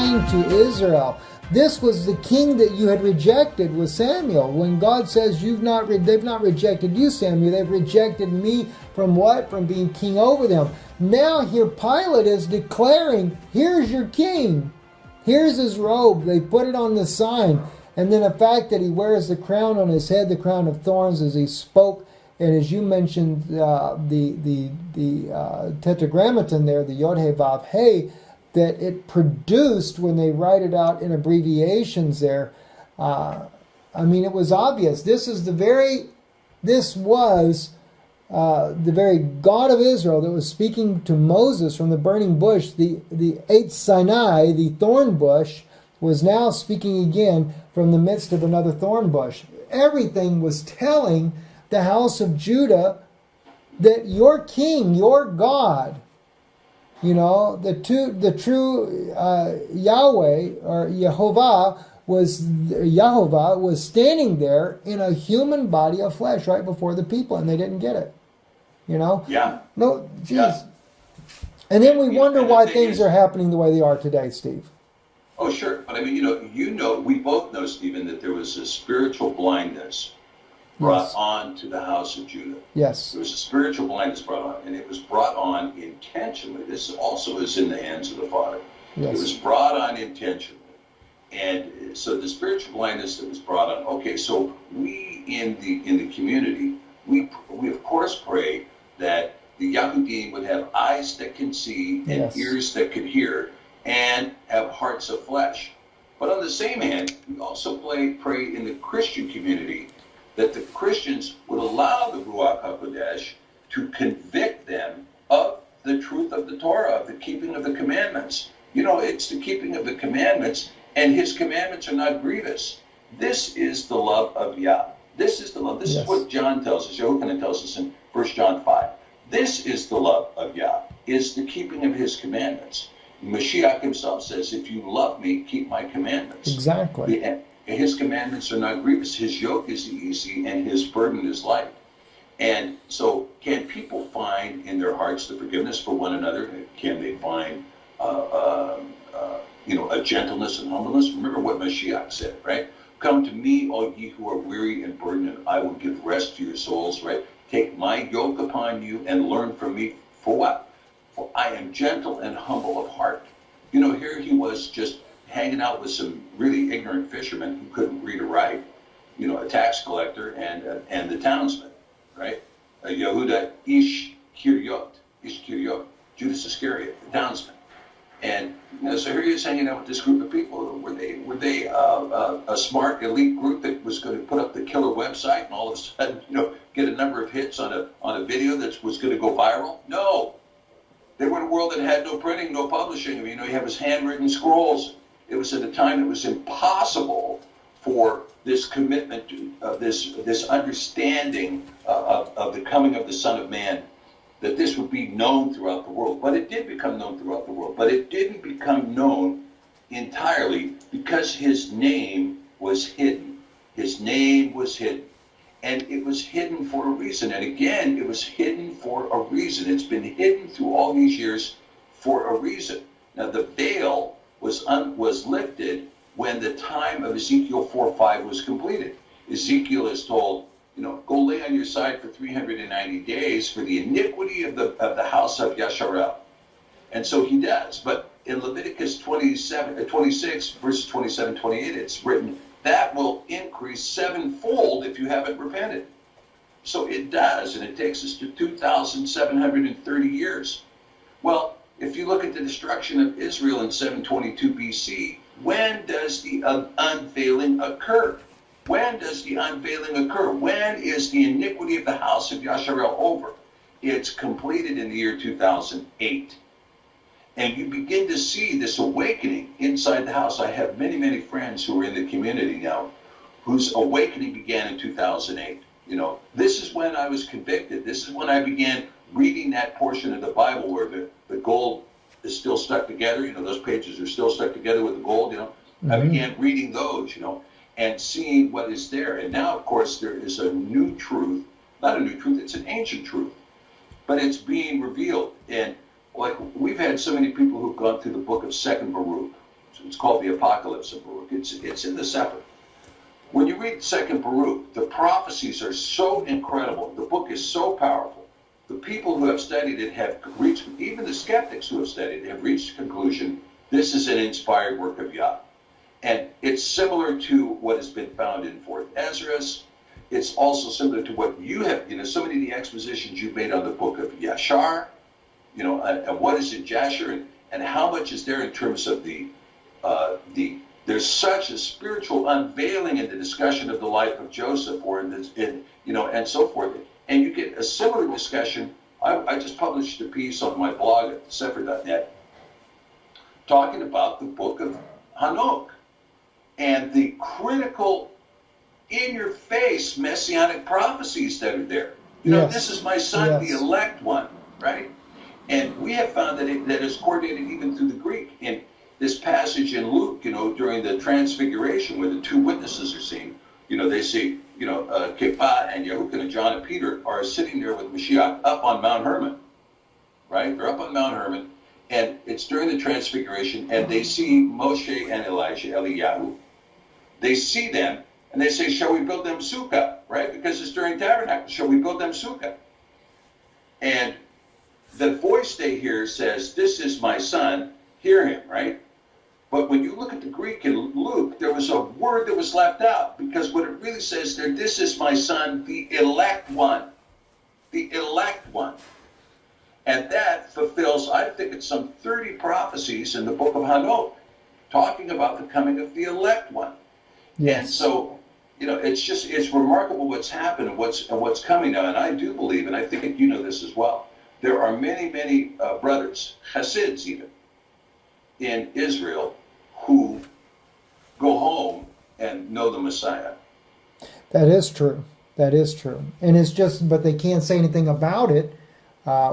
assigned to Israel. This was the king that you had rejected with Samuel. When God says they've not rejected you, Samuel, they've rejected me from what? From being king over them. Now here Pilate is declaring, here's your king. Here's his robe. They put it on the sign. And then the fact that he wears the crown on his head, the crown of thorns, as he spoke. And as you mentioned, the tetragrammaton there, the Yod He Vav He, that it produced when they write it out in abbreviations there. I mean, it was obvious. This was the very God of Israel that was speaking to Moses from the burning bush. The Eitz Sinai, the thorn bush, was now speaking again from the midst of another thorn bush. Everything was telling the house of Judah that your king, your God, the true Yahweh or Yehovah was standing there in a human body of flesh right before the people, and they didn't get it. Yeah. No, geez. Yeah. And then we wonder why things are happening the way they are today, Steve. Oh, sure. But I mean, we both know, Stephen, that there was a spiritual blindness brought on to the house of Judah. Yes. There was a spiritual blindness brought on, and it was brought on intentionally. This also is in the hands of the Father. Yes. It was brought on intentionally. And so the spiritual blindness that was brought on, okay, so we in the community, we of course pray that the Yahudim would have eyes that can see and ears that can hear and have hearts of flesh. But on the same hand, we also pray in the Christian community that the Christians would allow the Ruach HaKodesh to convict them of the truth of the Torah, of the keeping of the commandments. It's the keeping of the commandments, and his commandments are not grievous. This is the love of Yah. This is the love. This is what John tells us, Yochanan tells us in 1 John 5. This is the love of Yah, is the keeping of his commandments. Mashiach himself says, if you love me, keep my commandments. Exactly. His commandments are not grievous. His yoke is easy and his burden is light. And so can people find in their hearts the forgiveness for one another? Can they find a gentleness and humbleness? Remember what Mashiach said, right? Come to me, all ye who are weary and burdened, and I will give rest to your souls, right? Take my yoke upon you and learn from me. For what? For I am gentle and humble of heart. Here he was just hanging out with some really ignorant fishermen who couldn't read or write, a tax collector and the townsman, right? Yehuda Ish Kiryot, Judas Iscariot, the townsman. And so here he is hanging out with this group of people. Were they a smart elite group that was going to put up the killer website and all of a sudden, get a number of hits on a video that was going to go viral? No. They were in a world that had no printing, no publishing. You have his handwritten scrolls. It was at a time that was impossible for this commitment to this understanding of the coming of the Son of Man, that this would be known throughout the world. But it did become known throughout the world. But it didn't become known entirely because his name was hidden. His name was hidden. And it was hidden for a reason. And again, it was hidden for a reason. It's been hidden through all these years for a reason. Now, the veil was lifted when the time of Ezekiel 4:5 was completed. Ezekiel is told, go lay on your side for 390 days for the iniquity of the house of Yasharel. And so he does. But in Leviticus 26, verses 27, 28, it's written, that will increase sevenfold if you haven't repented. So it does, and it takes us to 2,730 years. Well, if you look at the destruction of Israel in 722 BC, when does the unveiling occur? When does the unveiling occur? When is the iniquity of the house of Yasharel over? It's completed in the year 2008. And you begin to see this awakening inside the house. I have many, many friends who are in the community now whose awakening began in 2008. This is when I was convicted. This is when I began reading that portion of the Bible where the gold is still stuck together. Those pages are still stuck together with the gold. I began reading those, and seeing what is there. And now, of course, there is a new truth. Not a new truth, it's an ancient truth. But it's being revealed. And like we've had so many people who've gone through the book of Second Baruch, It's called the Apocalypse of Baruch. It's in the Sefer. When you read Second Baruch, the prophecies are so incredible. The book is so powerful. The people who have studied it have reached, even the skeptics who have studied it, have reached the conclusion this is an inspired work of Yah. And it's similar to what has been found in 4th Esdras. It's also similar to what you have, so many of the expositions you've made on the book of Yashar, and what is in Jasher, and how much is there in terms of there's such a spiritual unveiling in the discussion of the life of Joseph, or and so forth. And you get a similar discussion. I just published a piece on my blog at sefer.net talking about the book of Hanok and the critical, in-your-face messianic prophecies that are there. This is my son, the elect one, right? And we have found that is coordinated even through the Greek. In this passage in Luke, during the Transfiguration, where the two witnesses are seen, they see, Kepha and Yahushua and John and Peter are sitting there with Mashiach up on Mount Hermon, right? They're up on Mount Hermon, and it's during the Transfiguration, and they see Moshe and Elijah, Eliyahu. They see them, and they say, shall we build them sukkah, right? Because it's during Tabernacle. Shall we build them sukkah? And the voice they hear says, this is my son, hear him, right? But when you look at the Greek in Luke, there was a word that was left out, because what it really says there, this is my son, the elect one. The elect one. And that fulfills, I think it's some 30 prophecies in the book of Hanok, talking about the coming of the elect one. Yes. And so, it's remarkable what's happened and what's coming now. And I do believe, and I think you know this as well, there are many, many brothers, Hasids even, in Israel who go home and know the Messiah. That is true. That is true. And it's just, but they can't say anything about it.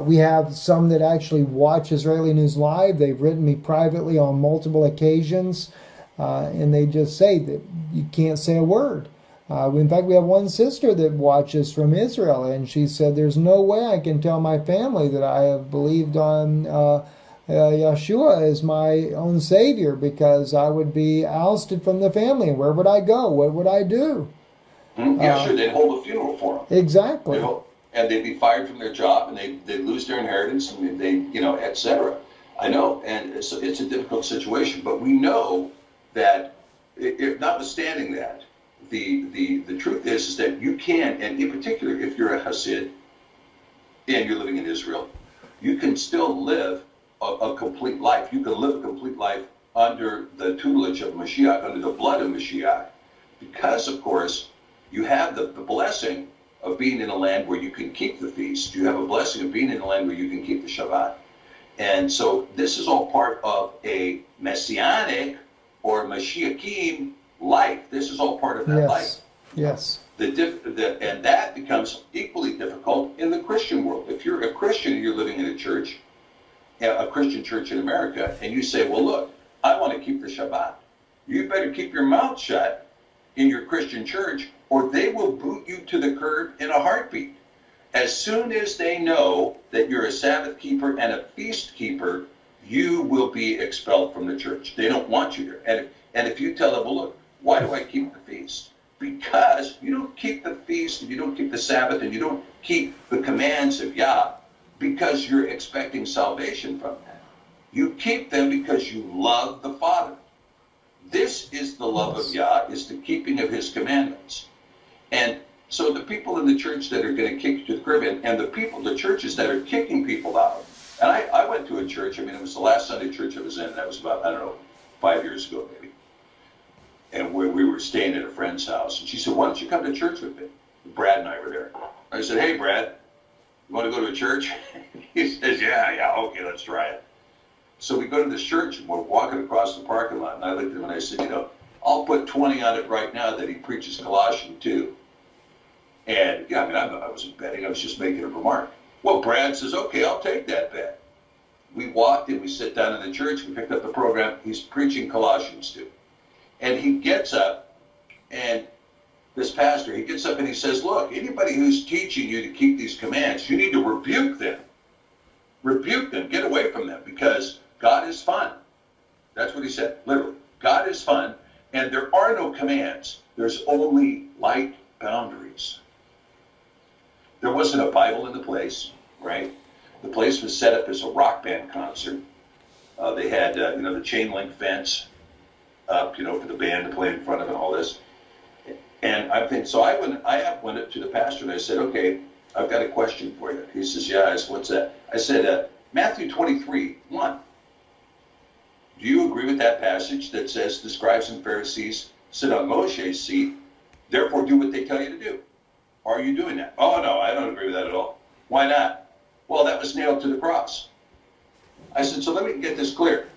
We have some that actually watch Israeli News Live. They've written me privately on multiple occasions, and they just say that you can't say a word. In fact, we have one sister that watches from Israel, and she said, there's no way I can tell my family that I have believed on Yeshua as my own Savior, because I would be ousted from the family. Where would I go? What would I do? Yeah, sure. They'd hold a funeral for them. Exactly. And they'd be fired from their job, and they'd lose their inheritance, and etc. I know, and it's a difficult situation. But we know that, notwithstanding that, the truth is that you can, and in particular, if you're a Hasid and you're living in Israel, you can still live a complete life. You can live a complete life under the tutelage of Mashiach, under the blood of Mashiach, because, of course, you have the blessing of being in a land where you can keep the feast. You have a blessing of being in a land where you can keep the Shabbat. And so this is all part of a messianic or Mashiachim life. This is all part of that life. Yes. And that becomes equally difficult in the Christian world. If you're a Christian and you're living in a church, a Christian church in America, and you say, well, look, I want to keep the Shabbat. You better keep your mouth shut in your Christian church, or they will boot you to the curb in a heartbeat. As soon as they know that you're a Sabbath keeper and a feast keeper, you will be expelled from the church. They don't want you there. And if you tell them, well, look, why do I keep the feast? Because you don't keep the feast, and you don't keep the Sabbath, and you don't keep the commands of Yah because you're expecting salvation from that. You keep them because you love the Father. This is the love of Yah, is the keeping of his commandments. And so the people in the church that are going to kick you to the curb, and the churches that are kicking people out. And I went to a church, it was the last Sunday church I was in, that was about, 5 years ago maybe. And we were staying at a friend's house. And she said, why don't you come to church with me? Brad and I were there. I said, hey, Brad, you want to go to a church? He says, yeah, okay, let's try it. So we go to this church, and we're walking across the parking lot. And I looked at him and I said, I'll put 20 on it right now that he preaches Colossians 2. And, I wasn't betting. I was just making a remark. Well, Brad says, okay, I'll take that bet. We walked in, we sit down in the church, we picked up the program. He's preaching Colossians 2. And he gets up, and this pastor, he gets up and he says, look, anybody who's teaching you to keep these commands, you need to rebuke them. Rebuke them. Get away from them, because God is fun. That's what he said, literally. commands. There's only light boundaries. There wasn't a Bible in the place, right? The place was set up as a rock band concert. They had, the chain link fence up, for the band to play in front of and all this. And I went up to the pastor and I said, okay, I've got a question for you. He says, yeah. I said, what's that? I said, Matthew 23:1. Do you agree with that passage that says the scribes and Pharisees sit on Moshe's seat, therefore do what they tell you to do? Are you doing that? Oh, no, I don't agree with that at all. Why not? Well, that was nailed to the cross. I said, so let me get this clear.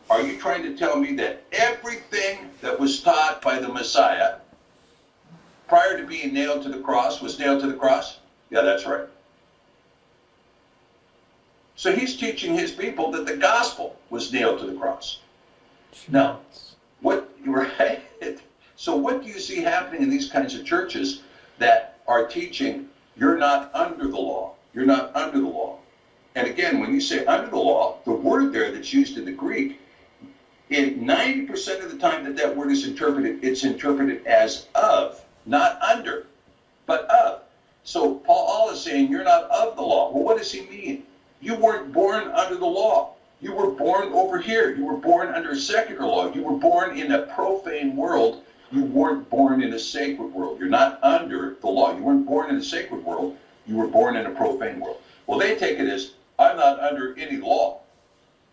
Are you trying to tell me that everything that was taught by the Messiah prior to being nailed to the cross was nailed to the cross? Yeah, that's right. So he's teaching his people that the gospel was nailed to the cross. Now, right? So what do you see happening in these kinds of churches that are teaching you're not under the law? You're not under the law. And again, when you say under the law, the word there that's used in the Greek, in 90% of the time that word is interpreted, it's interpreted as of, not under, but of. So Paul is saying you're not of the law. Well, what does he mean? You weren't born under the law. You were born over here. You were born under secular law. You were born in a profane world. You weren't born in a sacred world. You're not under the law. You weren't born in a sacred world. You were born in a profane world. Well, they take it as, I'm not under any law.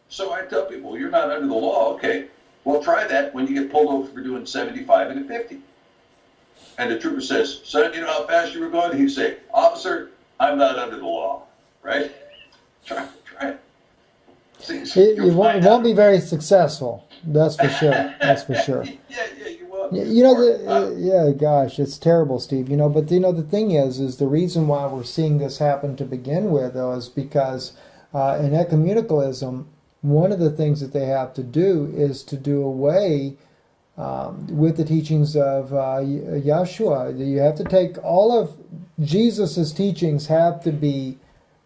So I tell people, you're not under the law. Okay, well, try that when you get pulled over for doing 75 and a 50. And the trooper says, son, you know how fast you were going? He'd say, officer, I'm not under the law, right? Try it. See, you won't be very successful. That's for sure. That's for sure. Yeah, you will. Yeah, gosh, it's terrible, Steve. But the thing is the reason why we're seeing this happen to begin with, though, is because in ecumenicalism, one of the things that they have to do is to do away with the teachings of Yeshua. You have to take all of Jesus's teachings have to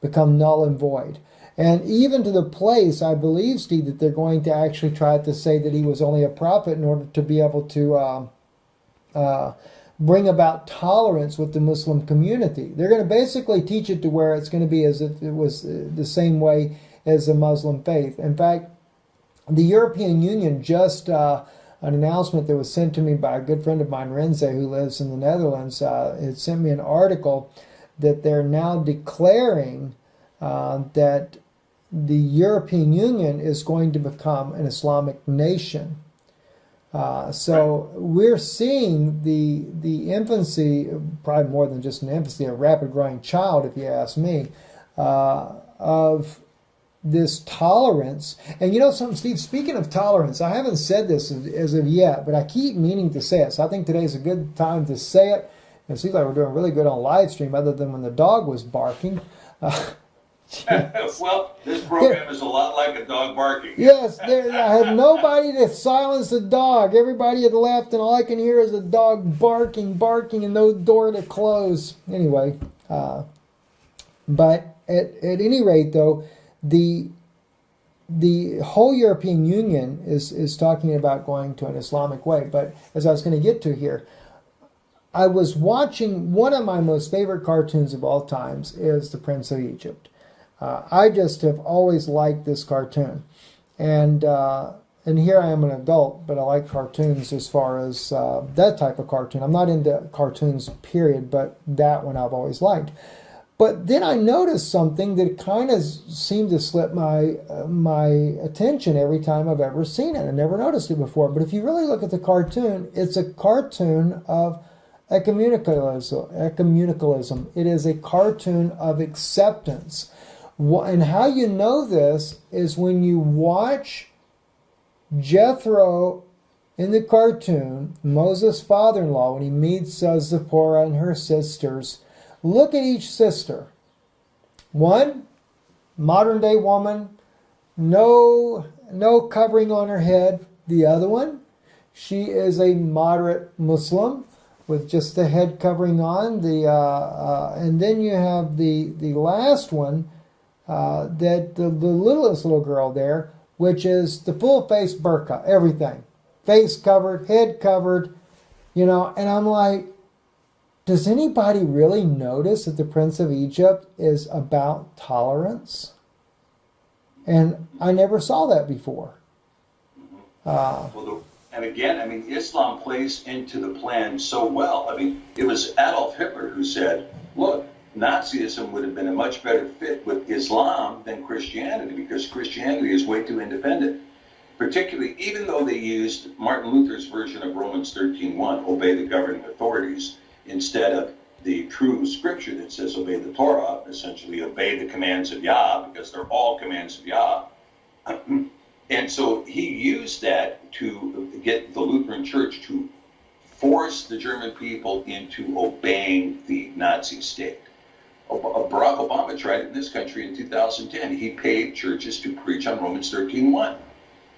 become null and void. And even to the place, I believe, Steve, that they're going to actually try to say that he was only a prophet in order to be able to bring about tolerance with the Muslim community. They're going to basically teach it to where it's going to be as if it was the same way as the Muslim faith. In fact, the European Union just an announcement that was sent to me by a good friend of mine, Renze, who lives in the Netherlands, had sent me an article that they're now declaring that the European Union is going to become an Islamic nation. So we're seeing the infancy, probably more than just an infancy, a rapid growing child, if you ask me, of this tolerance. And something, Steve, speaking of tolerance, I haven't said this as of yet, but I keep meaning to say it. So I think today is a good time to say it. It seems like we're doing really good on live stream, other than when the dog was barking. Well, this program is a lot like a dog barking. Yes, I had nobody to silence the dog. Everybody had left, and all I can hear is the dog barking, and no door to close. Anyway, but at any rate, though, the whole European Union is talking about going to an Islamic way. But as I was going to get to here, I was watching one of my most favorite cartoons of all times is The Prince of Egypt. I just have always liked this cartoon. And here I am an adult, but I like cartoons as far as that type of cartoon. I'm not into cartoons, period, but that one I've always liked. But then I noticed something that kind of seemed to slip my attention every time I've ever seen it. I never noticed it before. But if you really look at the cartoon, it's a cartoon of ecumenicalism. It is a cartoon of acceptance. And how you know this is when you watch Jethro in the cartoon, Moses' father-in-law, when he meets Zipporah and her sisters. Look at each sister. One, modern-day woman, no covering on her head. The other one, she is a moderate Muslim with just the head covering on. And then you have the last one, that the littlest little girl there, which is the full face burqa, everything. Face covered, head covered, You know, and I'm like, does anybody really notice that the Prince of Egypt is about tolerance? And I never saw that before. And again, I mean, Islam plays into the plan so well. I mean, it was Adolf Hitler who said, look, Nazism would have been a much better fit with Islam than Christianity because Christianity is way too independent. Particularly, even though they used Martin Luther's version of Romans 13:1, obey the governing authorities, instead of the true scripture that says obey the Torah, essentially obey the commands of Yah, because they're all commands of Yah. And so he used that to get the Lutheran Church to force the German people into obeying the Nazi state. Barack Obama tried it in this country in 2010. He paid churches to preach on Romans 13:1.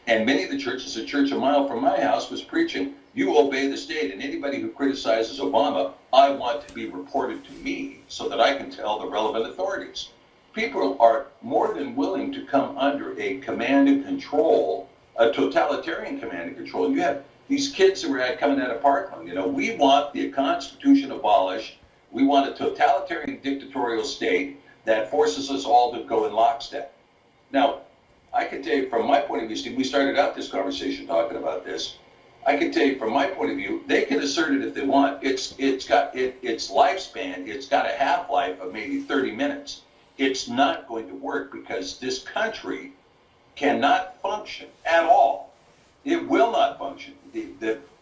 And many of the churches, a church a mile from my house was preaching, you obey the state, and anybody who criticizes Obama, I want to be reported to me so that I can tell the relevant authorities. People are more than willing to come under a command and control, a totalitarian command and control. You have these kids that were coming out of Parkland, you know, we want the Constitution abolished. We want a totalitarian dictatorial state that forces us all to go in lockstep. Now, I can tell you from my point of view, Steve, we started out this conversation talking about this. I can tell you from my point of view, they can assert it if they want. It's got its lifespan, it's got a half-life of maybe 30 minutes. It's not going to work because this country cannot function at all. It will not function.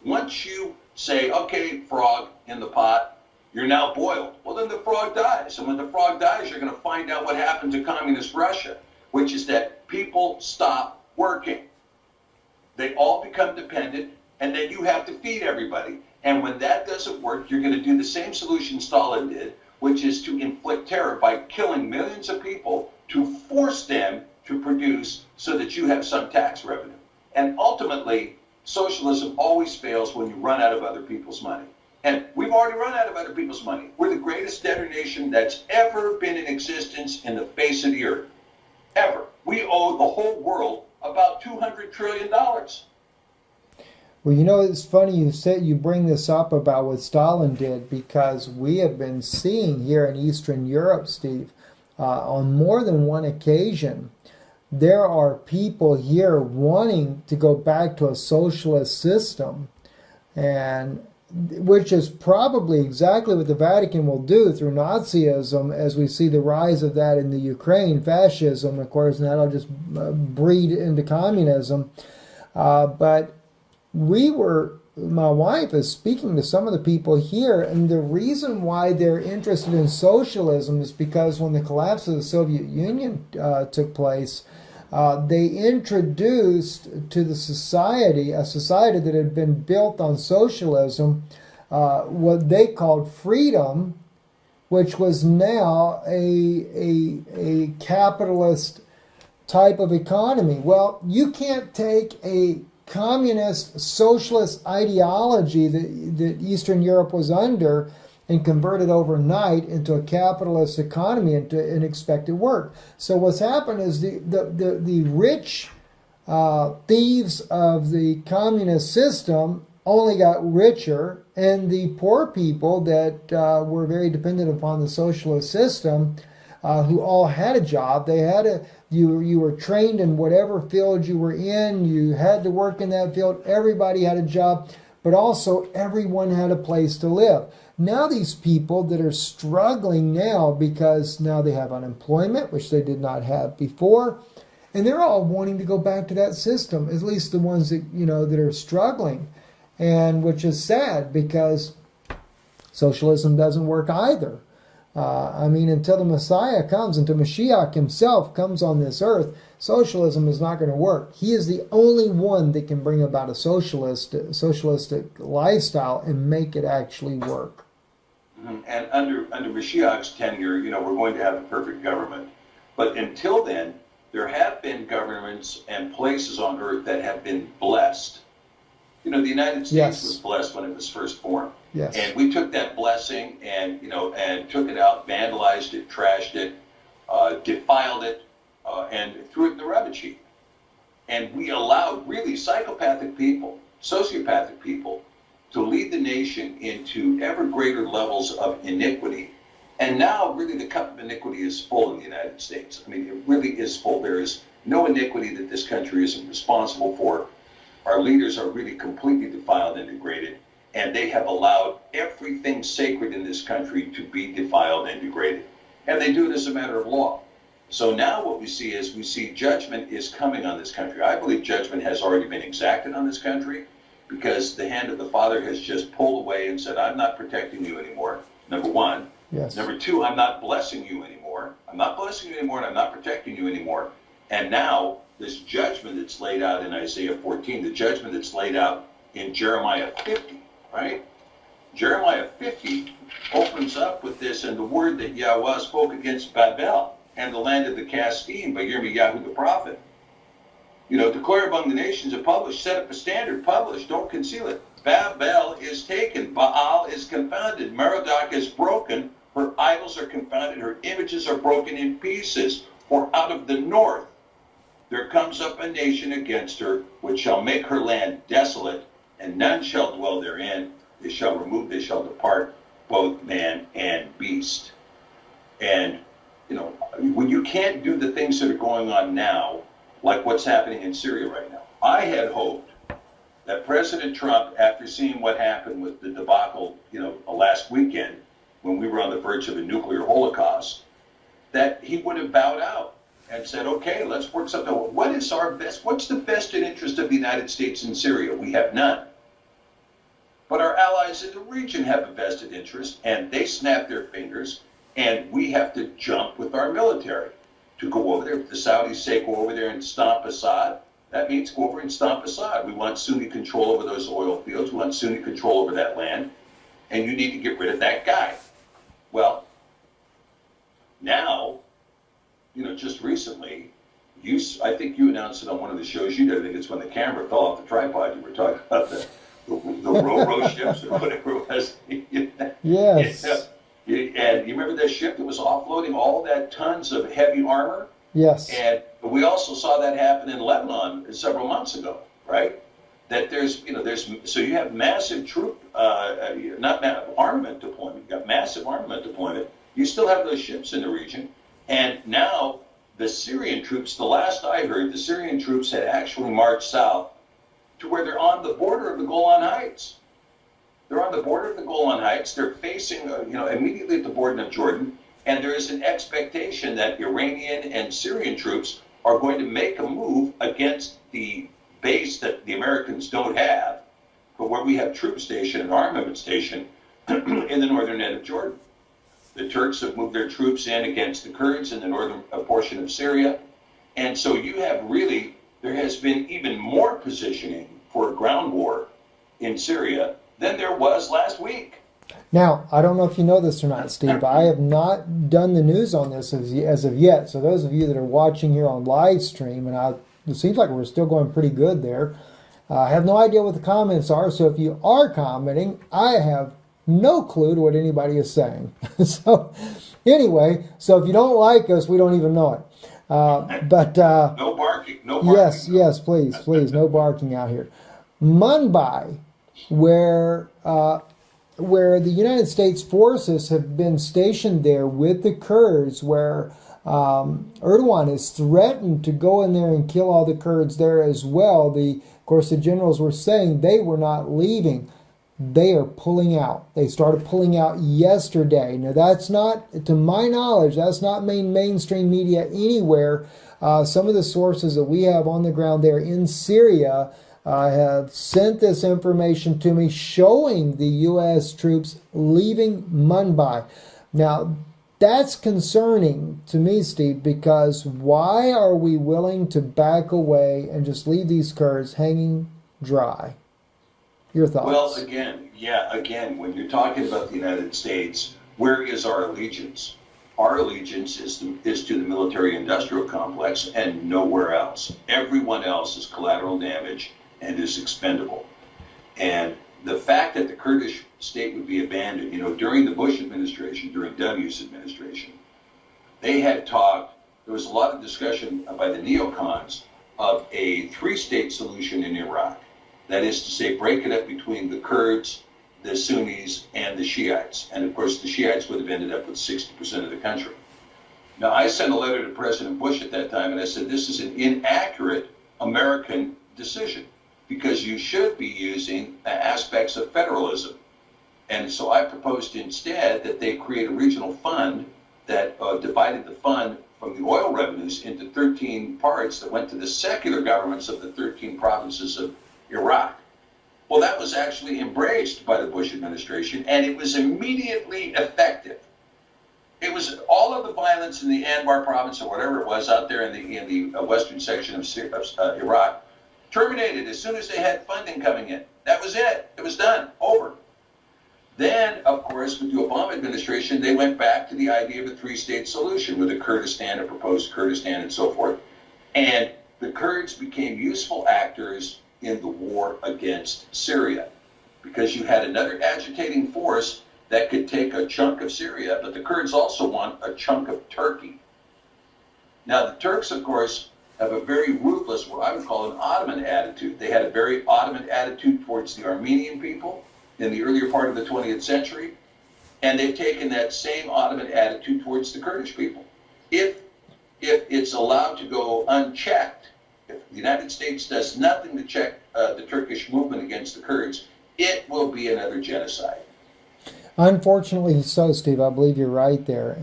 Once you say, okay, frog in the pot, you're now boiled. Well, then the frog dies. And when the frog dies, you're going to find out what happened to communist Russia, which is that people stop working. They all become dependent, and then you have to feed everybody. And when that doesn't work, you're going to do the same solution Stalin did, which is to inflict terror by killing millions of people to force them to produce so that you have some tax revenue. And ultimately, socialism always fails when you run out of other people's money. And we've already run out of other people's money. We're the greatest debtor nation that's ever been in existence in the face of the earth. Ever. We owe the whole world about $200 trillion. Well, you know, it's funny you bring this up about what Stalin did, because we have been seeing here in Eastern Europe, Steve, on more than one occasion, there are people here wanting to go back to a socialist system, and which is probably exactly what the Vatican will do through Nazism, as we see the rise of that in the Ukraine, fascism, of course, and that'll just breed into communism. But my wife is speaking to some of the people here, and the reason why they're interested in socialism is because when the collapse of the Soviet Union took place, they introduced to the society, a society that had been built on socialism, what they called freedom, which was now a capitalist type of economy. Well, you can't take a communist socialist ideology that Eastern Europe was under and convert it overnight into a capitalist economy and expect it work. So what's happened is the rich thieves of the communist system only got richer, and the poor people that were very dependent upon the socialist system, who all had a job, you were trained in whatever field you were in, you had to work in that field, everybody had a job, but also everyone had a place to live. Now these people that are struggling now because now they have unemployment, which they did not have before, and they're all wanting to go back to that system, at least the ones that, that are struggling, and which is sad because socialism doesn't work either. Until the Messiah comes, until Mashiach himself comes on this earth, socialism is not going to work. He is the only one that can bring about a socialistic lifestyle and make it actually work. And under Mashiach's tenure, we're going to have a perfect government. But until then, there have been governments and places on earth that have been blessed. The United States was blessed when it was first formed. Yes. And we took that blessing and took it out, vandalized it, trashed it, defiled it, and threw it in the rubbish heap. And we allowed really psychopathic people, sociopathic people, to lead the nation into ever greater levels of iniquity. And now, really, the cup of iniquity is full in the United States. I mean, it really is full. There is no iniquity that this country isn't responsible for. Our leaders are really completely defiled and degraded, and they have allowed everything sacred in this country to be defiled and degraded. And they do it as a matter of law. So now what we see judgment is coming on this country. I believe judgment has already been exacted on this country because the hand of the Father has just pulled away and said, I'm not protecting you anymore, number one. Yes. Number two, I'm not blessing you anymore. I'm not blessing you anymore, and I'm not protecting you anymore. And now this judgment that's laid out in Isaiah 14, the judgment that's laid out in Jeremiah 50, right? Jeremiah 50 opens up with this, and the word that Yahweh spoke against Babel and the land of the Castine by Yirmiyahu the prophet. You know, declare among the nations and publish, set up a standard, publish, don't conceal it. Babel is taken, Baal is confounded, Merodach is broken, her idols are confounded, her images are broken in pieces. For out of the north there comes up a nation against her, which shall make her land desolate, and none shall dwell therein. They shall remove, they shall depart, both man and beast. And, you know, when you can't do the things that are going on now, like what's happening in Syria right now, I had hoped that President Trump, after seeing what happened with the debacle, you know, last weekend, when we were on the verge of a nuclear holocaust, that he would have bowed out and said, okay, let's work something. What's the vested interest of the United States in Syria? We have none. But our allies in the region have a vested interest, and they snap their fingers, and we have to jump with our military to go over there. If the Saudis say go over there and stomp Assad, that means go over and stomp Assad. We want Sunni control over those oil fields. We want Sunni control over that land, and you need to get rid of that guy. Well, now, you know, just recently, I think you announced it on one of the shows you did. I think it's when the camera fell off the tripod. You were talking about the Ro-Ro ships or whatever it was. Yes. And you remember that ship that was offloading all that tons of heavy armor? Yes. And we also saw that happen in Lebanon several months ago, right? That so you have massive armament deployment. You got massive armament deployment. You still have those ships in the region. And now the Syrian troops, the last I heard, the Syrian troops had actually marched south to where they're on the border of the Golan Heights. They're on the border of the Golan Heights. They're facing, immediately at the border of Jordan. And there is an expectation that Iranian and Syrian troops are going to make a move against the base that the Americans don't have, but where we have troop station and armament station in the northern end of Jordan. The Turks have moved their troops in against the Kurds in the northern portion of Syria. And so there has been even more positioning for a ground war in Syria than there was last week. Now, I don't know if you know this or not, Steve. I have not done the news on this as of yet. So those of you that are watching here on live stream, and it seems like we're still going pretty good there. I have no idea what the comments are. So if you are commenting, I have no clue to what anybody is saying. So anyway, so if you don't like us, we don't even know it. But no barking. No barking. Yes, please, no barking out here. Mumbai, where the United States forces have been stationed there with the Kurds, where Erdogan has threatened to go in there and kill all the Kurds there as well. Of course, the generals were saying they were not leaving. They are pulling out. They started pulling out yesterday. Now, that's not, to my knowledge, that's not mainstream media anywhere. Some of the sources that we have on the ground there in Syria have sent this information to me showing the U.S. troops leaving Mumbai. Now, that's concerning to me, Steve, because why are we willing to back away and just leave these Kurds hanging dry? Your thoughts? Well, again, when you're talking about the United States, where is our allegiance? Our allegiance is to the military-industrial complex and nowhere else. Everyone else is collateral damage and is expendable. And the fact that the Kurdish state would be abandoned, during the Bush administration, during W's administration, they had talked, there was a lot of discussion by the neocons of a three-state solution in Iraq. That is to say, break it up between the Kurds, the Sunnis, and the Shiites. And of course, the Shiites would have ended up with 60% of the country. Now, I sent a letter to President Bush at that time, and I said, this is an inaccurate American decision, because you should be using aspects of federalism. And so I proposed instead that they create a regional fund that divided the fund from the oil revenues into 13 parts that went to the secular governments of the 13 provinces of Iraq. Well, that was actually embraced by the Bush administration, and it was immediately effective. It was all of the violence in the Anbar province or whatever it was out there in the western section of Iraq terminated as soon as they had funding coming in. That was it. It was done. Over. Then, of course, with the Obama administration, they went back to the idea of a three-state solution with a Kurdistan, a proposed Kurdistan, and so forth. And the Kurds became useful actors in the war against Syria, because you had another agitating force that could take a chunk of Syria, but the Kurds also want a chunk of Turkey. Now, the Turks, of course, have a very ruthless, what I would call an Ottoman attitude. They had a very Ottoman attitude towards the Armenian people in the earlier part of the 20th century, and they've taken that same Ottoman attitude towards the Kurdish people. If it's allowed to go unchecked, if the United States does nothing to check the Turkish movement against the Kurds, it will be another genocide. Unfortunately so, Steve. I believe you're right there.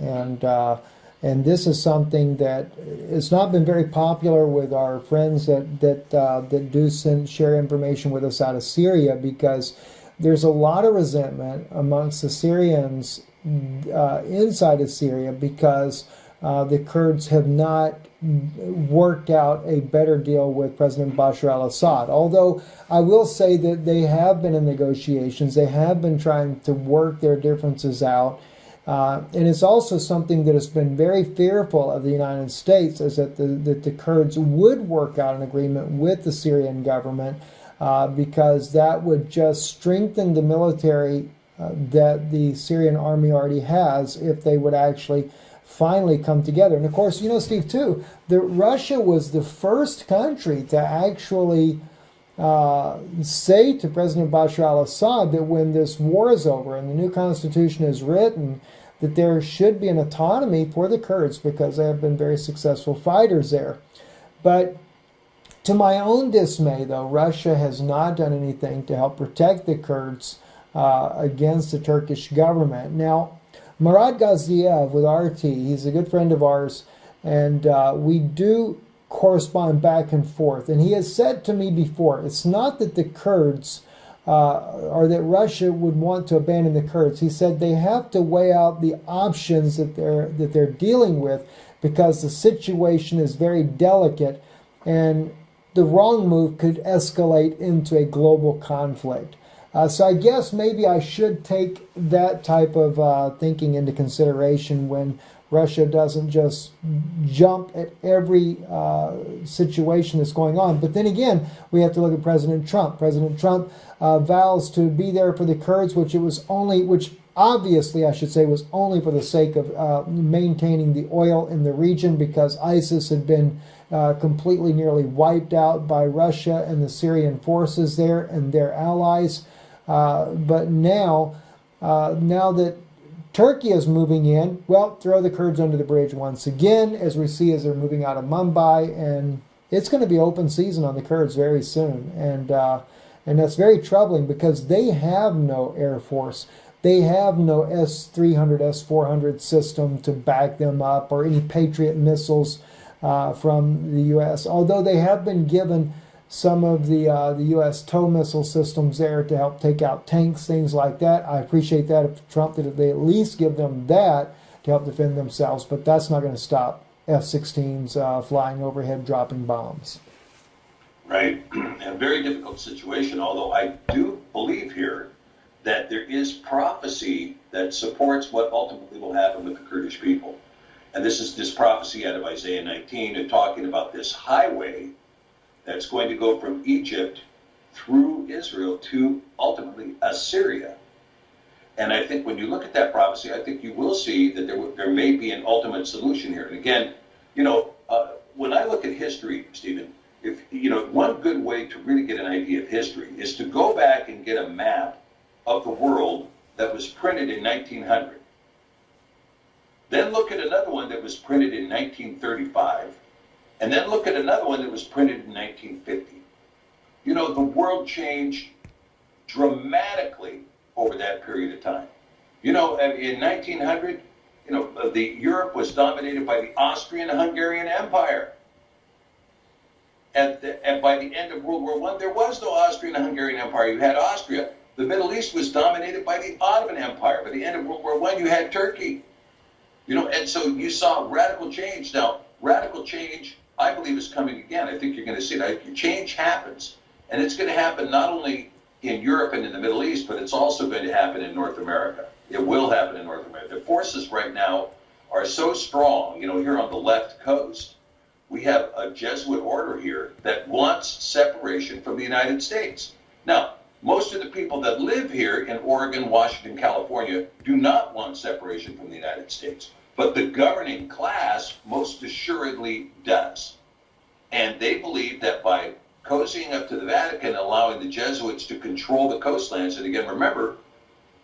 And this is something that has not been very popular with our friends that do share information with us out of Syria, because there's a lot of resentment amongst the Syrians inside of Syria, because the Kurds have not worked out a better deal with President Bashar al-Assad. Although I will say that they have been in negotiations, they have been trying to work their differences out. And it's also something that has been very fearful of the United States, is that the Kurds would work out an agreement with the Syrian government, because that would just strengthen the military that the Syrian army already has, if they would actually finally come together. And of course, you know, Steve, too, that Russia was the first country to actually say to President Bashar al-Assad that when this war is over and the new constitution is written, that there should be an autonomy for the Kurds, because they have been very successful fighters there. But to my own dismay, though, Russia has not done anything to help protect the Kurds against the Turkish government. Now, Murad Ghaziev with RT, he's a good friend of ours, and we do correspond back and forth. And he has said to me before, it's not that the Kurds or that Russia would want to abandon the Kurds. He said they have to weigh out the options that they're dealing with, because the situation is very delicate, and the wrong move could escalate into a global conflict. So I guess maybe I should take that type of thinking into consideration when Russia doesn't just jump at every situation that's going on. But then again, we have to look at President Trump. President Trump vows to be there for the Kurds, which obviously, I should say, was only for the sake of maintaining the oil in the region, because ISIS had been completely nearly wiped out by Russia and the Syrian forces there and their allies. But now that Turkey is moving in, well, throw the Kurds under the bridge once again, as we see as they're moving out of Mumbai, and it's going to be open season on the Kurds very soon. And that's very troubling, because they have no air force. They have no S-300, S-400 system to back them up, or any Patriot missiles from the U.S., although they have been given some of the U.S. tow missile systems there to help take out tanks, things like that. I appreciate that if Trump did, if they at least give them that to help defend themselves, but that's not going to stop F-16s flying overhead, dropping bombs. Right. A very difficult situation, although I do believe here that there is prophecy that supports what ultimately will happen with the Kurdish people. And this is this prophecy out of Isaiah 19, and talking about this highway that's going to go from Egypt through Israel to ultimately Assyria. And I think when you look at that prophecy, I think you will see that there may be an ultimate solution here. And again, you know, when I look at history, Stephen, if one good way to really get an idea of history is to go back and get a map of the world that was printed in 1900. Then look at another one that was printed in 1935, and then look at another one that was printed in 1950. The world changed dramatically over that period of time. In 1900, Europe was dominated by the Austrian-Hungarian Empire. And by the end of World War I, there was no Austrian-Hungarian Empire. You had Austria. The Middle East was dominated by the Ottoman Empire. By the end of World War I, you had Turkey. And so you saw radical change. Now, radical change, I believe, is coming again. I think you're going to see that. Change happens. And it's going to happen not only in Europe and in the Middle East, but it's also going to happen in North America. It will happen in North America. The forces right now are so strong. Here on the left coast, we have a Jesuit order here that wants separation from the United States. Now, most of the people that live here in Oregon, Washington, California do not want separation from the United States. But the governing class most assuredly does. And they believe that by cozying up to the Vatican, allowing the Jesuits to control the coastlands, and again, remember,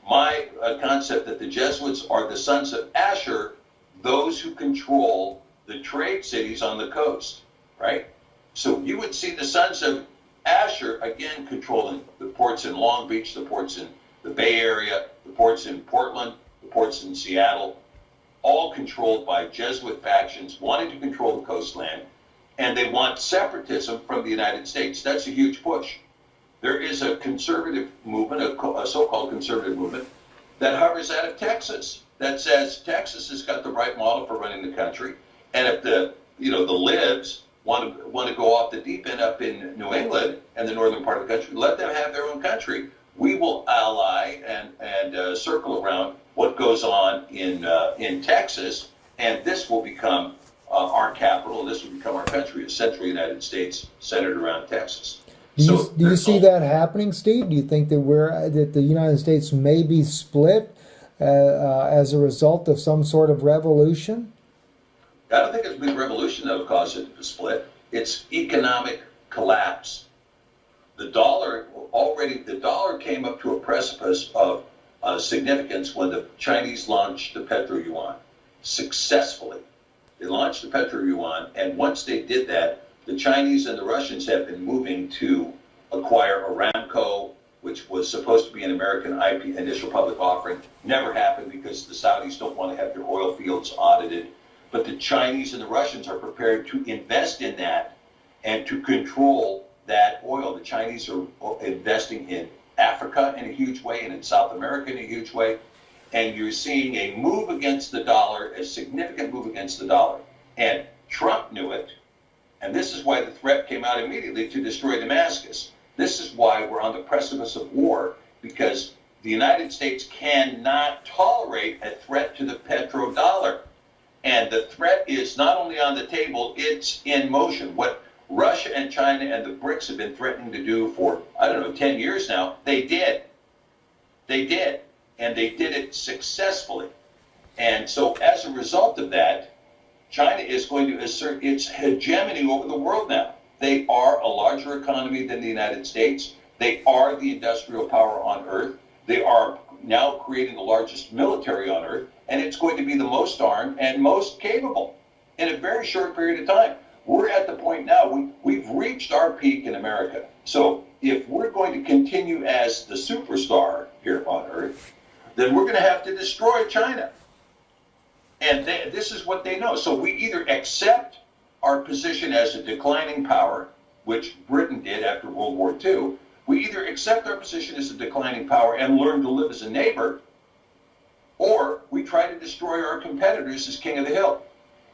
my concept that the Jesuits are the sons of Asher, those who control the trade cities on the coast, right? So you would see the sons of Asher, again, controlling the ports in Long Beach, the ports in the Bay Area, the ports in Portland, the ports in Seattle, all controlled by Jesuit factions wanting to control the coastland, and they want separatism from the United States. That's a huge push. There is a conservative movement, a so-called conservative movement, that hovers out of Texas, that says Texas has got the right model for running the country, and if the libs want to go off the deep end up in New England and the northern part of the country, let them have their own country. We will ally and circle around what goes on in Texas, and this will become our capital. This will become our country, a central United States centered around Texas. Do you see that happening, Steve? Do you think that the United States may be split as a result of some sort of revolution? I don't think it's a big revolution that will cause it to split. It's economic collapse. The dollar came up to a precipice of significance when the Chinese launched the petro-yuan successfully. They launched the petro-yuan, and once they did that, the Chinese and the Russians have been moving to acquire Aramco, which was supposed to be an American IP initial public offering. Never happened because the Saudis don't want to have their oil fields audited. But the Chinese and the Russians are prepared to invest in that and to control that oil. The Chinese are investing in Africa in a huge way and in South America in a huge way. And you're seeing a move against the dollar, a significant move against the dollar. And Trump knew it. And this is why the threat came out immediately to destroy Damascus. This is why we're on the precipice of war, because the United States cannot tolerate a threat to the petrodollar. And the threat is not only on the table, it's in motion. What Russia and China and the BRICS have been threatening to do for, 10 years now, they did. They did. And they did it successfully. And so as a result of that, China is going to assert its hegemony over the world now. They are a larger economy than the United States. They are the industrial power on earth. They are now creating the largest military on earth, and it's going to be the most armed and most capable in a very short period of time. We're at the point now, we've reached our peak in America. So if we're going to continue as the superstar here on earth, then we're going to have to destroy China. And this is what they know. So we either accept our position as a declining power, which Britain did after World War II. We either accept our position as a declining power and learn to live as a neighbor, or we try to destroy our competitors as king of the hill.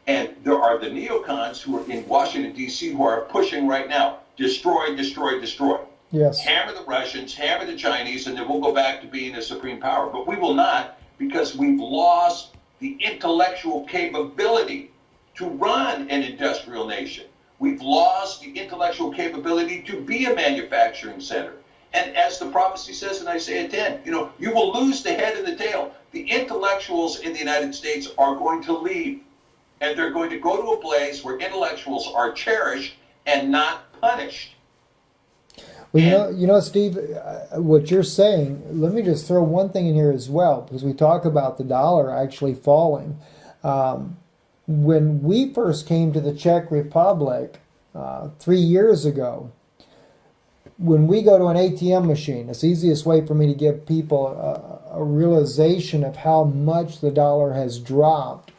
And there are the neocons who are in Washington, D.C., who are pushing right now, destroy, destroy, destroy. Yes. Hammer the Russians, hammer the Chinese, and then we'll go back to being a supreme power. But we will not, because we've lost the intellectual capability to run an industrial nation. We've lost the intellectual capability to be a manufacturing center. And as the prophecy says in Isaiah 10, you will lose the head and the tail. The intellectuals in the United States are going to leave. And they're going to go to a place where intellectuals are cherished and not punished. Well, Steve, what you're saying, let me just throw one thing in here as well, because we talk about the dollar actually falling. When we first came to the Czech Republic 3 years ago, when we go to an ATM machine, it's the easiest way for me to give people a realization of how much the dollar has dropped.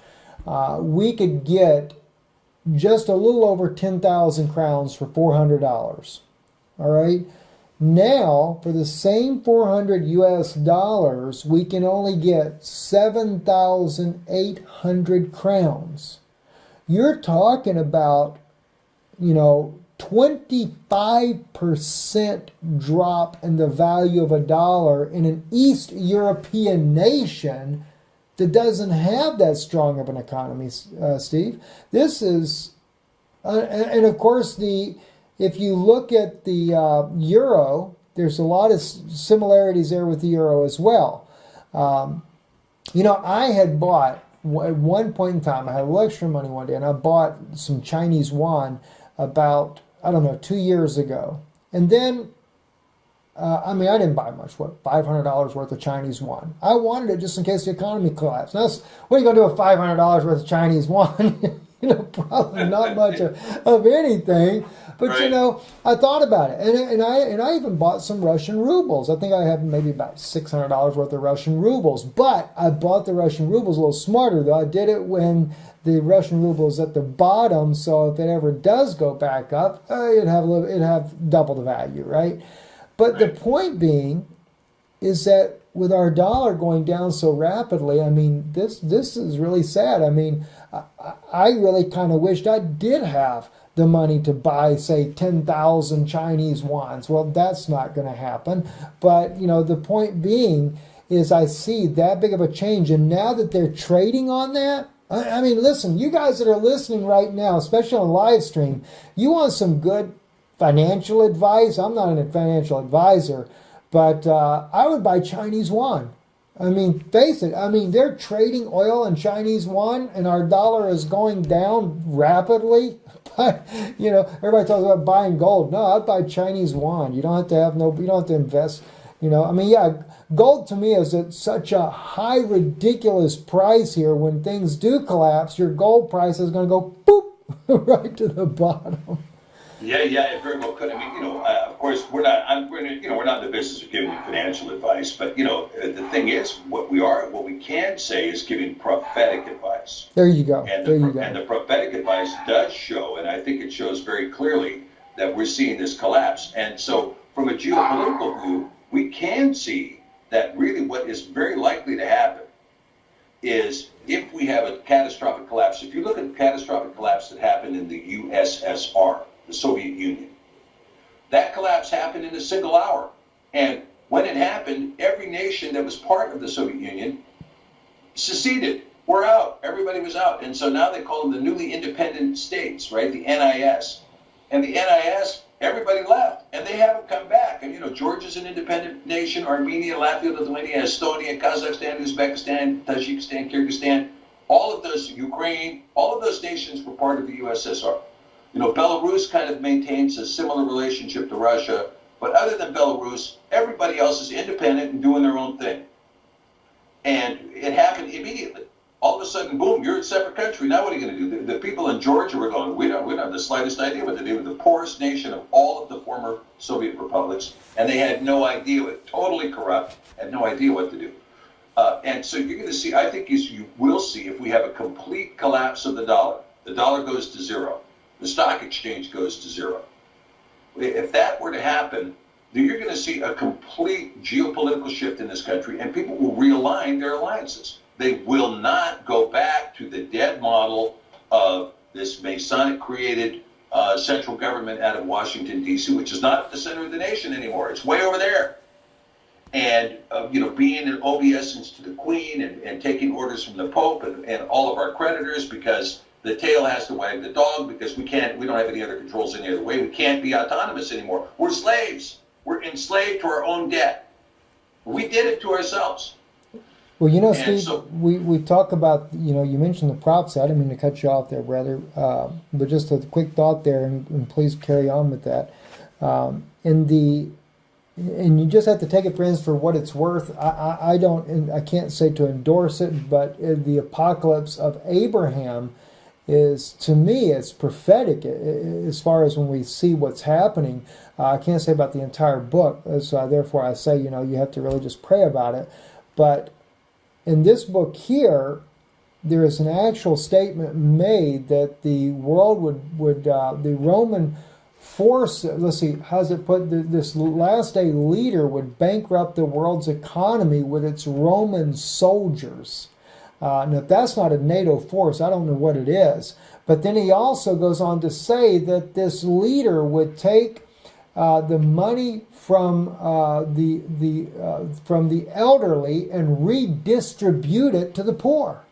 We could get just a little over 10,000 crowns for $400. All right. Now, for the same 400 US dollars, we can only get 7,800 crowns. You're talking about, 25% drop in the value of a dollar in an East European nation that doesn't have that strong of an economy, Steve. This is, and of course, if you look at the euro, there's a lot of similarities there with the euro as well. I had bought, at one point in time, I had a little extra money one day, and I bought some Chinese yuan about, 2 years ago. And then, I didn't buy much, $500 worth of Chinese yuan. I wanted it just in case the economy collapsed. Now, what are you going to do with $500 worth of Chinese yuan? Probably not much of anything. But, right. I thought about it. And I even bought some Russian rubles. I think I have maybe about $600 worth of Russian rubles. But I bought the Russian rubles a little smarter, though. I did it when the Russian ruble is at the bottom. So if it ever does go back up, it'd have double the value, right? But the point being is that with our dollar going down so rapidly, this is really sad. I really kind of wished I did have the money to buy, say, 10,000 Chinese yuans. Well, that's not going to happen. But, the point being is I see that big of a change. And now that they're trading on that, listen, you guys that are listening right now, especially on live stream, you want some good financial advice? I'm not a financial advisor, but I would buy Chinese yuan. Face it. They're trading oil in Chinese yuan, and our dollar is going down rapidly. But everybody talks about buying gold. No, I'd buy Chinese yuan. You don't have to you don't have to invest. Gold to me is at such a high, ridiculous price here. When things do collapse, your gold price is going to go boop right to the bottom. Yeah, it very well could. Of course, we're not in the business of giving financial advice, but the thing is, what we can say is giving prophetic advice. There you go. And the prophetic advice does show, and I think it shows very clearly that we're seeing this collapse. And so, from a geopolitical view, we can see that really what is very likely to happen is if we have a catastrophic collapse. If you look at the catastrophic collapse that happened in the USSR. The Soviet Union. That collapse happened in a single hour. And when it happened, every nation that was part of the Soviet Union seceded. We're out. Everybody was out. And so now they call them the newly independent states, right? The NIS. And the NIS, everybody left. And they haven't come back. And, Georgia's an independent nation. Armenia, Latvia, Lithuania, Estonia, Kazakhstan, Uzbekistan, Tajikistan, Kyrgyzstan. All of those, Ukraine, all of those nations were part of the USSR. Belarus kind of maintains a similar relationship to Russia, but other than Belarus, everybody else is independent and doing their own thing. And it happened immediately. All of a sudden, boom, you're a separate country. Now what are you going to do? The people in Georgia were going, we don't have the slightest idea what to do. With the poorest nation of all of the former Soviet republics, and they had no idea, totally corrupt, had no idea what to do. And so you're going to see, I think you will see, if we have a complete collapse of the dollar goes to zero. The stock exchange goes to zero. If that were to happen, then you're going to see a complete geopolitical shift in this country, and people will realign their alliances. They will not go back to the dead model of this Masonic-created central government out of Washington, D.C., which is not at the center of the nation anymore. It's way over there. And, being an obeisance to the Queen and taking orders from the Pope and all of our creditors, because the tail has to wag the dog, because we don't have any other controls any other way. We can't be autonomous anymore. We're slaves. We're enslaved to our own debt. We did it to ourselves. Well, And Steve, so, we talk about, you mentioned the prophecy. I didn't mean to cut you off there, brother, but just a quick thought there, and please carry on with that. In the And you just have to take it, friends, for what it's worth. I can't say to endorse it, but the apocalypse of Abraham is, to me, it's prophetic as far as when we see what's happening. I can't say about the entire book, so therefore I say, you have to really just pray about it. But in this book here, there is an actual statement made that the world the Roman force, let's see, how's it put, this last day leader would bankrupt the world's economy with its Roman soldiers. Now, if that's not a NATO force, I don't know what it is. But then he also goes on to say that this leader would take the money from the elderly and redistribute it to the poor.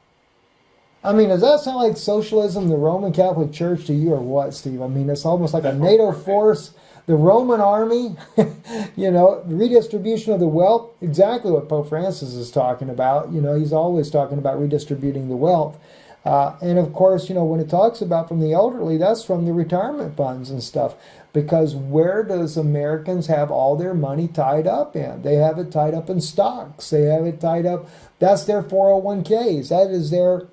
I mean, does that sound like socialism, the Roman Catholic Church to you, or what, Steve? I mean, it's almost like a NATO force, the Roman army, redistribution of the wealth, exactly what Pope Francis is talking about. He's always talking about redistributing the wealth. And of course, when it talks about from the elderly, that's from the retirement funds and stuff. Because where does Americans have all their money tied up in? They have it tied up in stocks. They have it tied up. That's their 401ks. That is their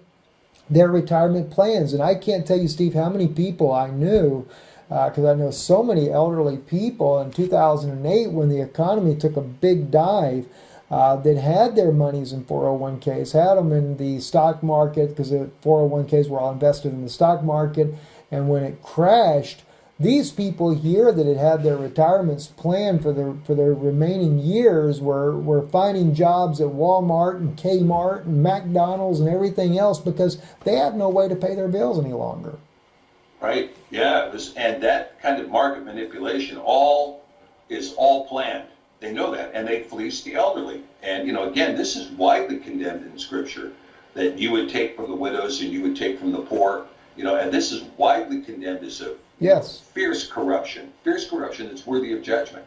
retirement plans. And I can't tell you, Steve, how many people I knew, because I know so many elderly people in 2008 when the economy took a big dive, that had their monies in 401ks, had them in the stock market, because the 401ks were all invested in the stock market. And when it crashed, these people here that had their retirements planned for their remaining years were finding jobs at Walmart and Kmart and McDonald's and everything else because they had no way to pay their bills any longer. right? Yeah, and that kind of market manipulation is all planned. They know that, and they fleece the elderly. And, again, this is widely condemned in Scripture, that you would take from the widows and you would take from the poor, and this is widely condemned as a fierce corruption that's worthy of judgment.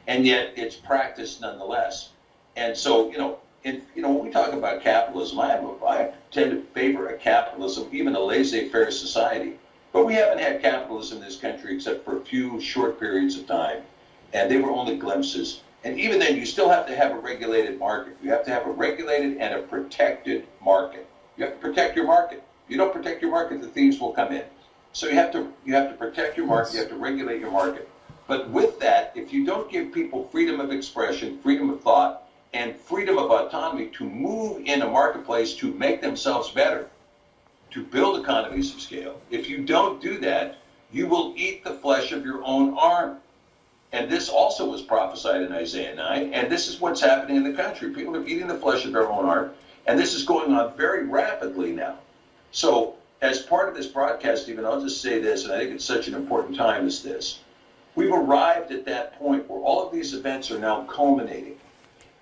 And yet it's practiced nonetheless. And so, when we talk about capitalism, I tend to favor a capitalism, even a laissez-faire society. But we haven't had capitalism in this country except for a few short periods of time. And they were only glimpses. And even then, you still have to have a regulated market. You have to have a regulated and a protected market. You have to protect your market. If you don't protect your market, the thieves will come in. So you have to protect your market. You have to regulate your market. But with that, if you don't give people freedom of expression, freedom of thought, and freedom of autonomy to move in a marketplace to make themselves better, to build economies of scale, if you don't do that, you will eat the flesh of your own arm. And this also was prophesied in Isaiah 9, and this is what's happening in the country. People are eating the flesh of their own arm, and this is going on very rapidly now. So as part of this broadcast, Stephen, I'll just say this, and I think it's such an important time as this. We've arrived at that point where all of these events are now culminating.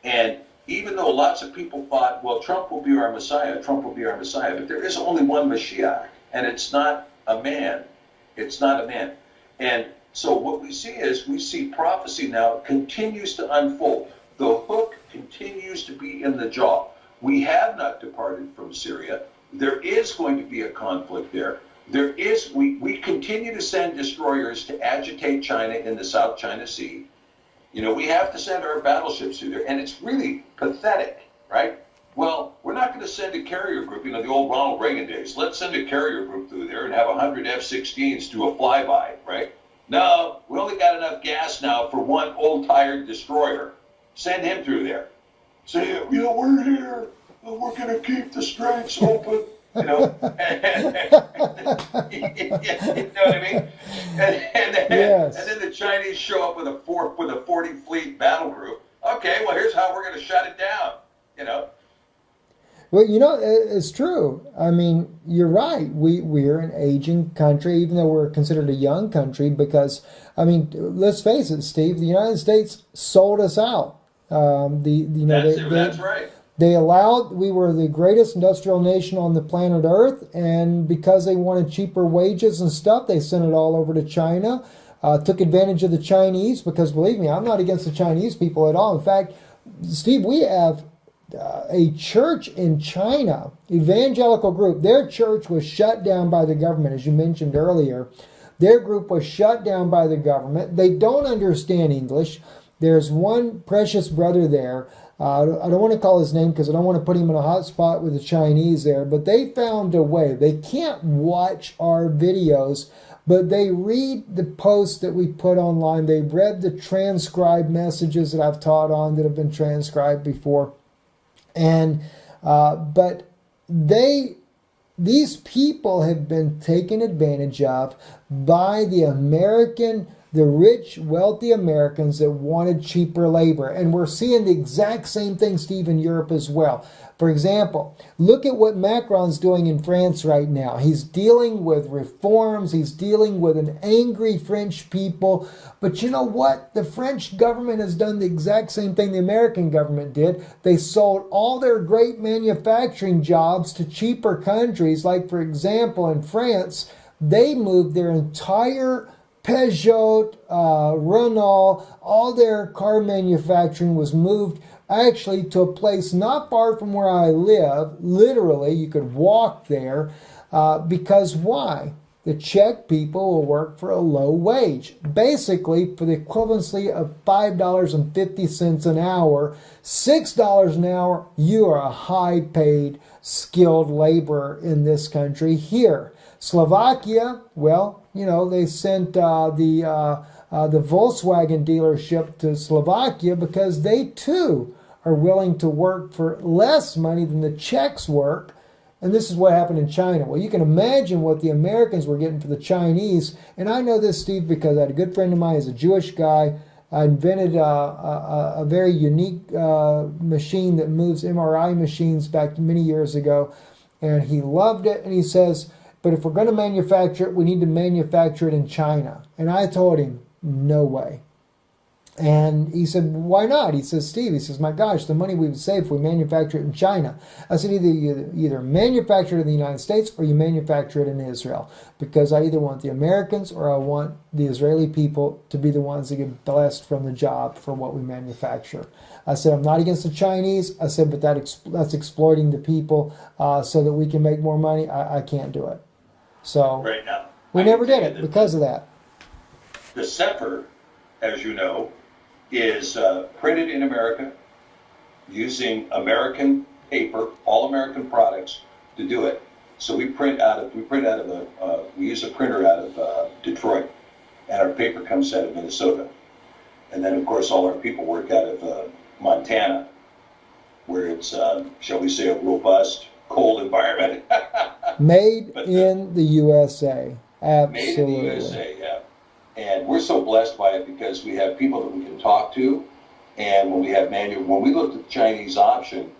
And even though lots of people thought, well, Trump will be our Messiah, but there is only one Mashiach, and it's not a man. It's not a man. And so what we see prophecy now continues to unfold. The hook continues to be in the jaw. We have not departed from Syria. There is going to be a conflict there. We continue to send destroyers to agitate China in the South China Sea. We have to send our battleships through there, and it's really pathetic, right? Well, we're not going to send a carrier group, the old Ronald Reagan days. Let's send a carrier group through there and have 100 F-16s do a flyby, right? No, we only got enough gas now for one old tired destroyer. Send him through there. Say, we're here. We're going to keep the straits open. You know what I mean? And then the Chinese show up with a 40 fleet battle group. Okay, well, here's how we're going to shut it down. Well, it's true. I mean, you're right. We're an aging country, even though we're considered a young country, because, let's face it, Steve, the United States sold us out. That's right. We were the greatest industrial nation on the planet Earth, and because they wanted cheaper wages and stuff, they sent it all over to China, took advantage of the Chinese, because believe me, I'm not against the Chinese people at all. In fact, Steve, we have a church in China, evangelical group, their church was shut down by the government, as you mentioned earlier. Their group was shut down by the government. They don't understand English. There's one precious brother there. I don't want to call his name because I don't want to put him in a hot spot with the Chinese there, but they found a way. They can't watch our videos, but they read the posts that we put online. They read the transcribed messages that I've taught on that have been transcribed before. And but these people have been taken advantage of by the rich, wealthy Americans that wanted cheaper labor. And we're seeing the exact same thing, Steve, in Europe as well. For example, look at what Macron's doing in France right now. He's dealing with reforms. He's dealing with an angry French people. But you know what? The French government has done the exact same thing the American government did. They sold all their great manufacturing jobs to cheaper countries. Like, for example, in France, they moved their entire Peugeot, Renault, all their car manufacturing was moved actually to a place not far from where I live. Literally, you could walk there because why? The Czech people will work for a low wage. Basically, for the equivalency of $5.50 an hour, $6 an hour, you are a high-paid, skilled laborer in this country here. Slovakia, well, you know, they sent the Volkswagen dealership to Slovakia because they too are willing to work for less money than the Czechs work. And this is what happened in China. Well, you can imagine what the Americans were getting for the Chinese. And I know this, Steve, because I had a good friend of mine who's a Jewish guy. I invented a very unique machine that moves MRI machines back many years ago. And he loved it. And he says, but if we're going to manufacture it, we need to manufacture it in China. And I told him, no way. And he said, why not? He says, Steve, he says, my gosh, the money we would save if we manufacture it in China. I said, either manufacture it in the United States or you manufacture it in Israel. Because I either want the Americans or I want the Israeli people to be the ones that get blessed from the job for what we manufacture. I said, I'm not against the Chinese. I said, but that's exploiting the people so that we can make more money. I can't do it. So right now, we never did it because of that. The Sefer, as you know, is printed in America using American paper, all American products to do it. So we use a printer out of Detroit, and our paper comes out of Minnesota. And then, of course, all our people work out of Montana, where it's, shall we say, a robust, cold environment. Made in the USA. Absolutely. Made in the USA, yeah. And we're so blessed by it because we have people that we can talk to. And when we looked at the Chinese option,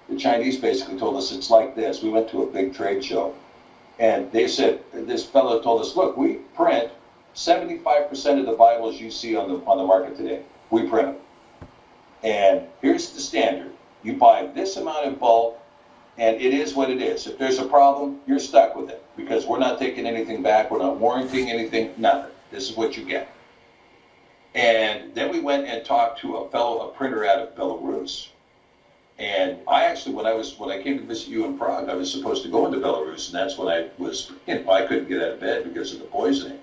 the Chinese basically told us it's like this. We went to a big trade show, and they said, this fellow told us, look, we print 75% of the Bibles you see on the market today. We print them. And here's the standard. You buy this amount in bulk, and it is what it is. If there's a problem, you're stuck with it because we're not taking anything back. We're not warranting anything, nothing. This is what you get. And then we went and talked to a printer out of Belarus. And I actually, when I came to visit you in Prague, I was supposed to go into Belarus, and that's when I I couldn't get out of bed because of the poisoning.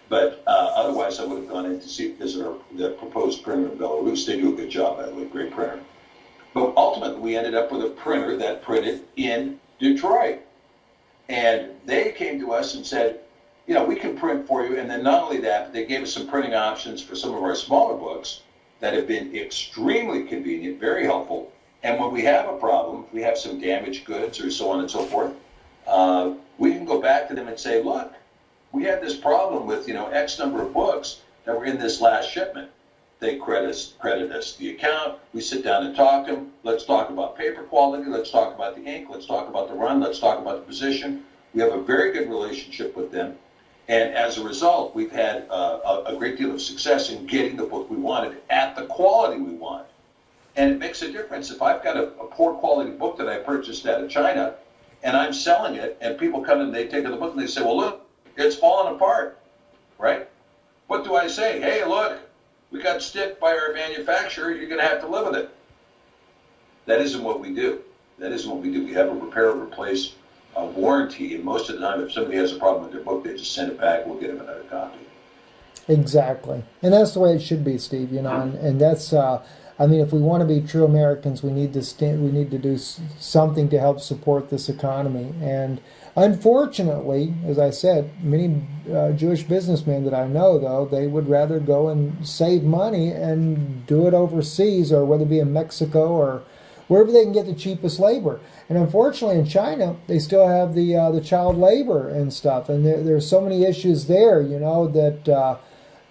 But otherwise, I would have gone in to visit the proposed printer in Belarus. They do a good job, by the way, great printer. But ultimately, we ended up with a printer that printed in Detroit. And they came to us and said, you know, we can print for you. And then not only that, but they gave us some printing options for some of our smaller books that have been extremely convenient, very helpful. And when we have a problem, we have some damaged goods or so on and so forth, we can go back to them and say, look, we had this problem with, X number of books that were in this last shipment. They credit us the account. We sit down and talk to them. Let's talk about paper quality. Let's talk about the ink. Let's talk about the run. Let's talk about the position. We have a very good relationship with them. And as a result, we've had a great deal of success in getting the book we wanted at the quality we want. And it makes a difference. If I've got a poor quality book that I purchased out of China and I'm selling it and people come and they take the book and they say, well, look, it's falling apart, right? What do I say? Hey, look, we got stiffed by our manufacturer. You're going to have to live with it. That isn't what we do. That isn't what we do. We have a repair and replace warranty, and most of the time, if somebody has a problem with their book, they just send it back. We'll get them another copy. Exactly, and that's the way it should be, Steve. You know, and that's. I mean, if we want to be true Americans, we need to we need to do something to help support this economy. And unfortunately, as I said, many Jewish businessmen that I know, though, they would rather go and save money and do it overseas, or whether it be in Mexico or wherever they can get the cheapest labor. And unfortunately, in China, they still have the child labor and stuff, and there's so many issues there. You know that.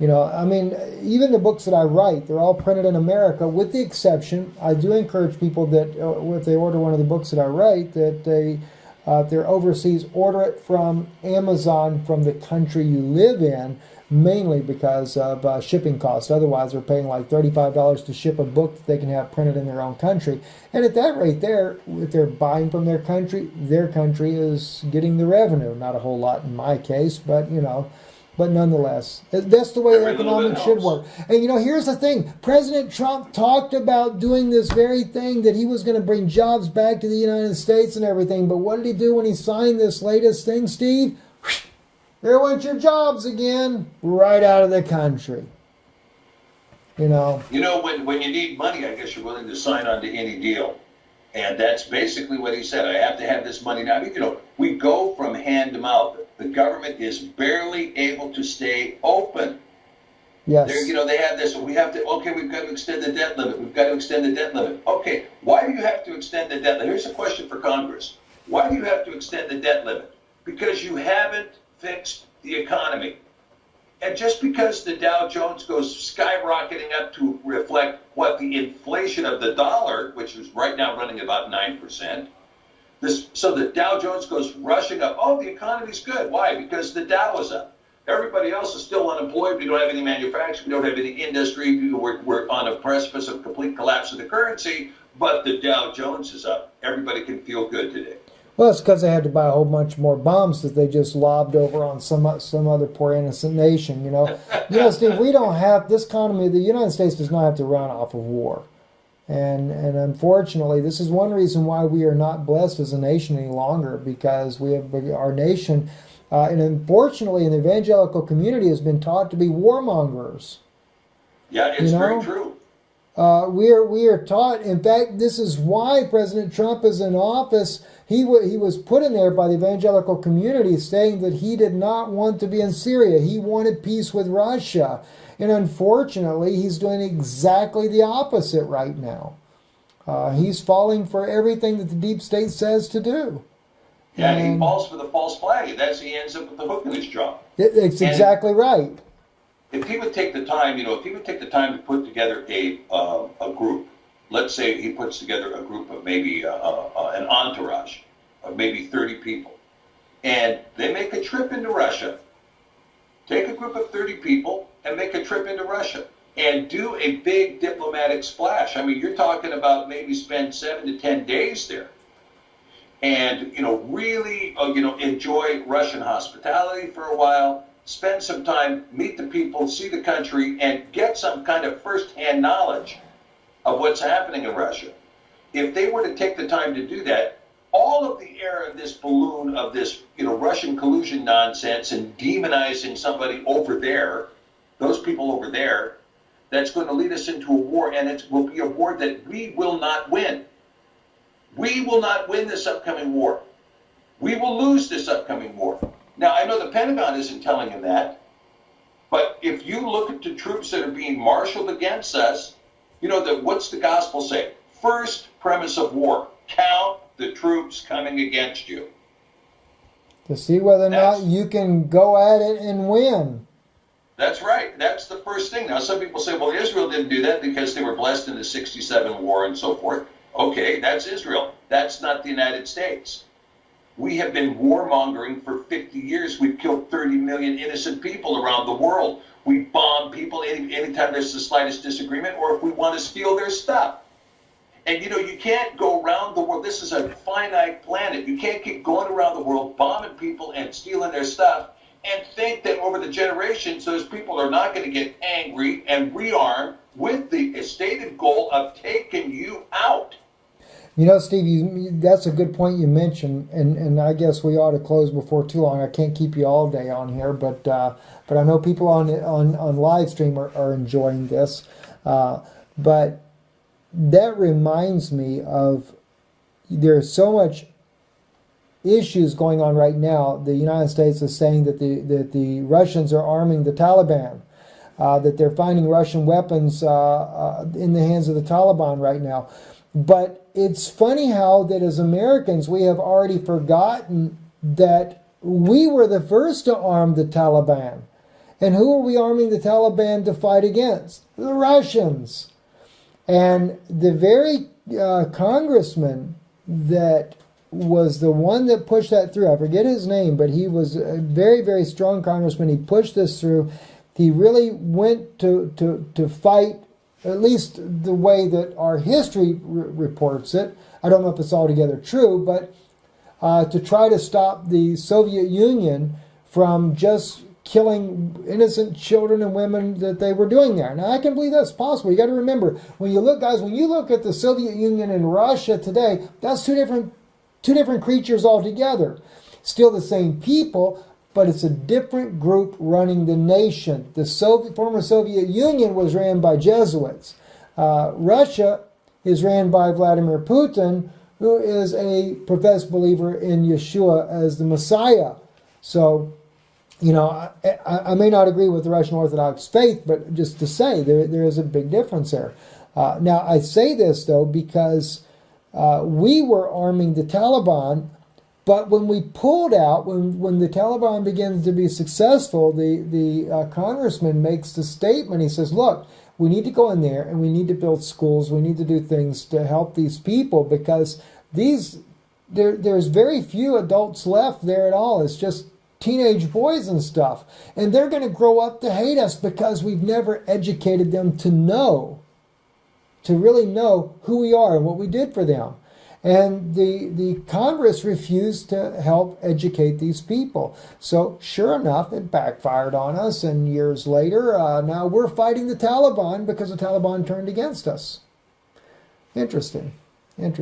You know, I mean, even the books that I write, they're all printed in America, with the exception, I do encourage people that if they order one of the books that I write, that they, if they're overseas, order it from Amazon from the country you live in, mainly because of shipping costs. Otherwise, they're paying like $35 to ship a book that they can have printed in their own country. And at that rate there, if they're buying from their country is getting the revenue. Not a whole lot in my case, but, you know. But nonetheless, that's the way economics should work. And, you know, here's the thing. President Trump talked about doing this very thing, that he was going to bring jobs back to the United States and everything. But what did he do when he signed this latest thing, Steve? There went your jobs again, right out of the country. You know, when you need money, I guess you're willing to sign on to any deal. And that's basically what he said. I have to have this money now. I mean, you know, we go from hand to mouth. The government is barely able to stay open. Yes. You know, they have this. We have to. Okay, we've got to extend the debt limit. We've got to extend the debt limit. Okay, why do you have to extend the debt limit? Here's a question for Congress. Why do you have to extend the debt limit? Because you haven't fixed the economy. And just because the Dow Jones goes skyrocketing up to reflect what the inflation of the dollar, which is right now running about 9%, so the Dow Jones goes rushing up. Oh, the economy's good. Why? Because the Dow is up. Everybody else is still unemployed. We don't have any manufacturing. We don't have any industry. We're on a precipice of complete collapse of the currency, but the Dow Jones is up. Everybody can feel good today. Well, it's because they had to buy a whole bunch more bombs that they just lobbed over on some other poor innocent nation, you know. Steve, we don't have, this economy, the United States does not have to run off of war. And unfortunately, this is one reason why we are not blessed as a nation any longer, because we have our nation, and unfortunately, in the evangelical community, has been taught to be warmongers. Yeah, it's very true. We are taught, in fact, this is why President Trump is in office. He was put in there by the evangelical community, saying that he did not want to be in Syria. He wanted peace with Russia. And unfortunately, he's doing exactly the opposite right now. He's falling for everything that the deep state says to do. Yeah, and he falls for the false flag. He ends up with the hook in his jaw. It's exactly right. If he would take the time, to put together a group, let's say he puts together a group of maybe an entourage of maybe 30 people, and they make a trip into Russia. Take a group of 30 people and make a trip into Russia and do a big diplomatic splash. I mean, you're talking about maybe spend 7 to 10 days there, and really enjoy Russian hospitality for a while. Spend some time, meet the people, see the country, and get some kind of first-hand knowledge of what's happening in Russia. If they were to take the time to do that, all of the air of this balloon of this, Russian collusion nonsense and demonizing somebody over there, those people over there, that's going to lead us into a war, and it will be a war that we will not win. We will not win this upcoming war. We will lose this upcoming war. Now, I know the Pentagon isn't telling him that, but if you look at the troops that are being marshaled against us, what's the gospel say? First premise of war, count the troops coming against you. To see whether or not you can go at it and win. That's right. That's the first thing. Now, some people say, well, Israel didn't do that because they were blessed in the 67 war and so forth. Okay, that's Israel. That's not the United States. We have been warmongering for 50 years. We've killed 30 million innocent people around the world. We bomb people anytime there's the slightest disagreement or if we want to steal their stuff. And, you can't go around the world. This is a finite planet. You can't keep going around the world bombing people and stealing their stuff and think that over the generations, those people are not going to get angry and rearm with the stated goal of taking you out. You know, Steve, that's a good point you mentioned, and I guess we ought to close before too long. I can't keep you all day on here, but I know people on live stream are enjoying this. But that reminds me of, there's so much issues going on right now. The United States is saying that the Russians are arming the Taliban, that they're finding Russian weapons in the hands of the Taliban right now. But it's funny how that as Americans we have already forgotten that we were the first to arm the Taliban. And who are we arming the Taliban to fight against? The Russians. And the very congressman that was the one that pushed that through, I forget his name, but he was a very, very strong congressman. He pushed this through. He really went to fight, at least the way that our history reports it. I don't know if it's altogether true, but to try to stop the Soviet Union from just killing innocent children and women that they were doing there. Now, I can believe that's possible. You got to remember, when you look at the Soviet Union and Russia today, that's two different creatures altogether. Still the same people, but it's a different group running the nation. The former Soviet Union was ran by Jesuits. Russia is ran by Vladimir Putin, who is a professed believer in Yeshua as the Messiah. So, you know, I may not agree with the Russian Orthodox faith, but just to say there is a big difference there. Now, I say this, though, because we were arming the Taliban. But when we pulled out, when the Taliban begins to be successful, the congressman makes the statement. He says, look, we need to go in there and we need to build schools. We need to do things to help these people, because there's very few adults left there at all. It's just teenage boys and stuff. And they're going to grow up to hate us because we've never educated them to really know who we are and what we did for them. And the Congress refused to help educate these people. So sure enough, it backfired on us. And years later, now we're fighting the Taliban because the Taliban turned against us. Interesting. And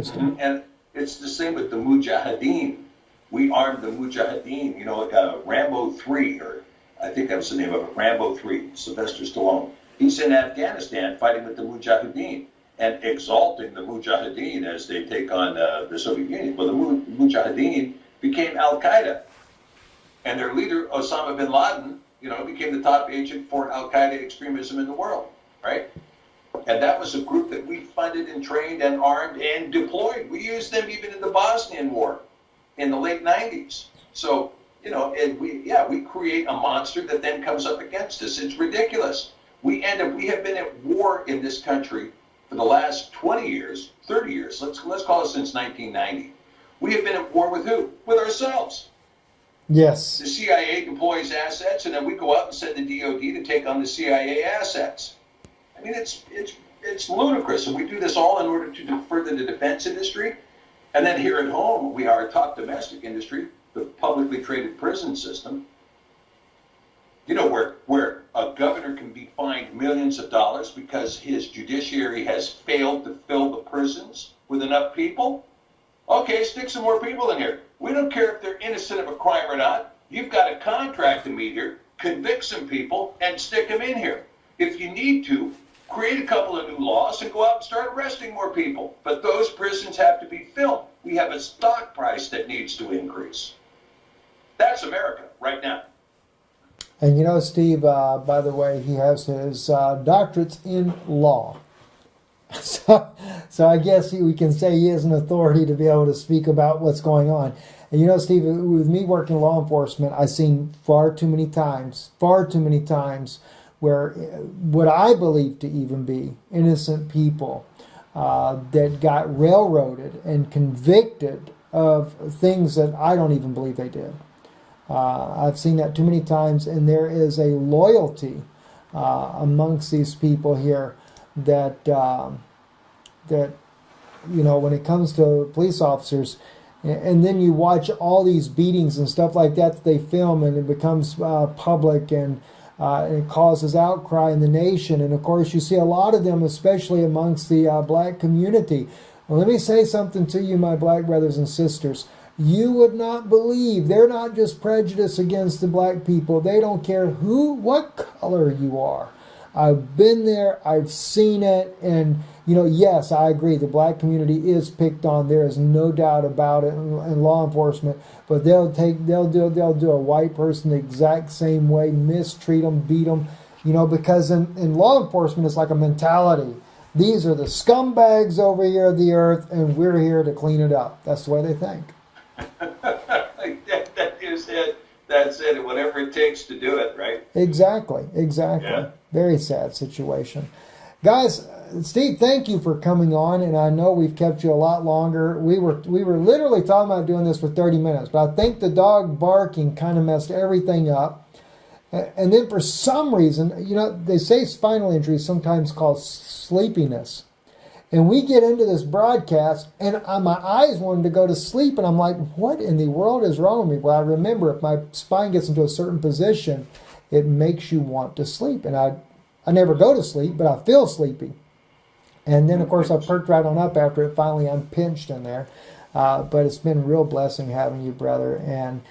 it's the same with the Mujahideen. We armed the Mujahideen, you know, like Rambo 3, or I think that was the name of it, Rambo 3, Sylvester Stallone. He's in Afghanistan fighting with the Mujahideen and exalting the Mujahideen as they take on the Soviet Union. Well, the Mujahideen became Al-Qaeda. And their leader, Osama bin Laden, you know, became the top agent for Al-Qaeda extremism in the world, right? And that was a group that we funded and trained and armed and deployed. We used them even in the Bosnian War in the late 90s. So, you know, we create a monster that then comes up against us. It's ridiculous. We have been at war in this country for the last 20 years, 30 years, let's call it since 1990. We have been at war with who? With ourselves. Yes. The CIA deploys assets, and then we go out and send the DOD to take on the CIA assets. I mean, it's ludicrous, and we do this all in order to further the defense industry. And then here at home, we are a top domestic industry, the publicly traded prison system. You know, where a governor can be fined millions of dollars because his judiciary has failed to fill the prisons with enough people? Okay, stick some more people in here. We don't care if they're innocent of a crime or not. You've got a contract to meet here, convict some people, and stick them in here. If you need to, create a couple of new laws and go out and start arresting more people. But those prisons have to be filled. We have a stock price that needs to increase. That's America right now. And you know, Steve, by the way, he has his doctorates in law. So I guess we can say he is an authority to be able to speak about what's going on. And you know, Steve, with me working in law enforcement, I've seen far too many times where what I believe to even be innocent people that got railroaded and convicted of things that I don't even believe they did. I've seen that too many times, and there is a loyalty amongst these people here that you know, when it comes to police officers, and then you watch all these beatings and stuff like that they film, and it becomes public, and it causes outcry in the nation. And of course, you see a lot of them, especially amongst the black community, Well, let me say something to you, my black brothers and sisters. You would not believe, they're not just prejudiced against the black people. They don't care what color you are. I've been there, I've seen it, and yes, I agree. The black community is picked on. There is no doubt about it in law enforcement. But they'll do a white person the exact same way, mistreat them, beat them, because in law enforcement it's like a mentality. These are the scumbags over here of the earth, and we're here to clean it up. That's the way they think. That is it. That's it. Whatever it takes to do it, right? Exactly. Yeah. Very sad situation. Guys, Steve, thank you for coming on, and I know we've kept you a lot longer. We were literally talking about doing this for 30 minutes, but I think the dog barking kind of messed everything up. And then for some reason, they say spinal injury is sometimes called sleepiness. And we get into this broadcast, and my eyes wanted to go to sleep, and I'm like, what in the world is wrong with me? Well, I remember if my spine gets into a certain position, it makes you want to sleep. And I never go to sleep, but I feel sleepy. And then, of course, I perked right on up after it finally unpinched in there. But it's been a real blessing having you, brother. And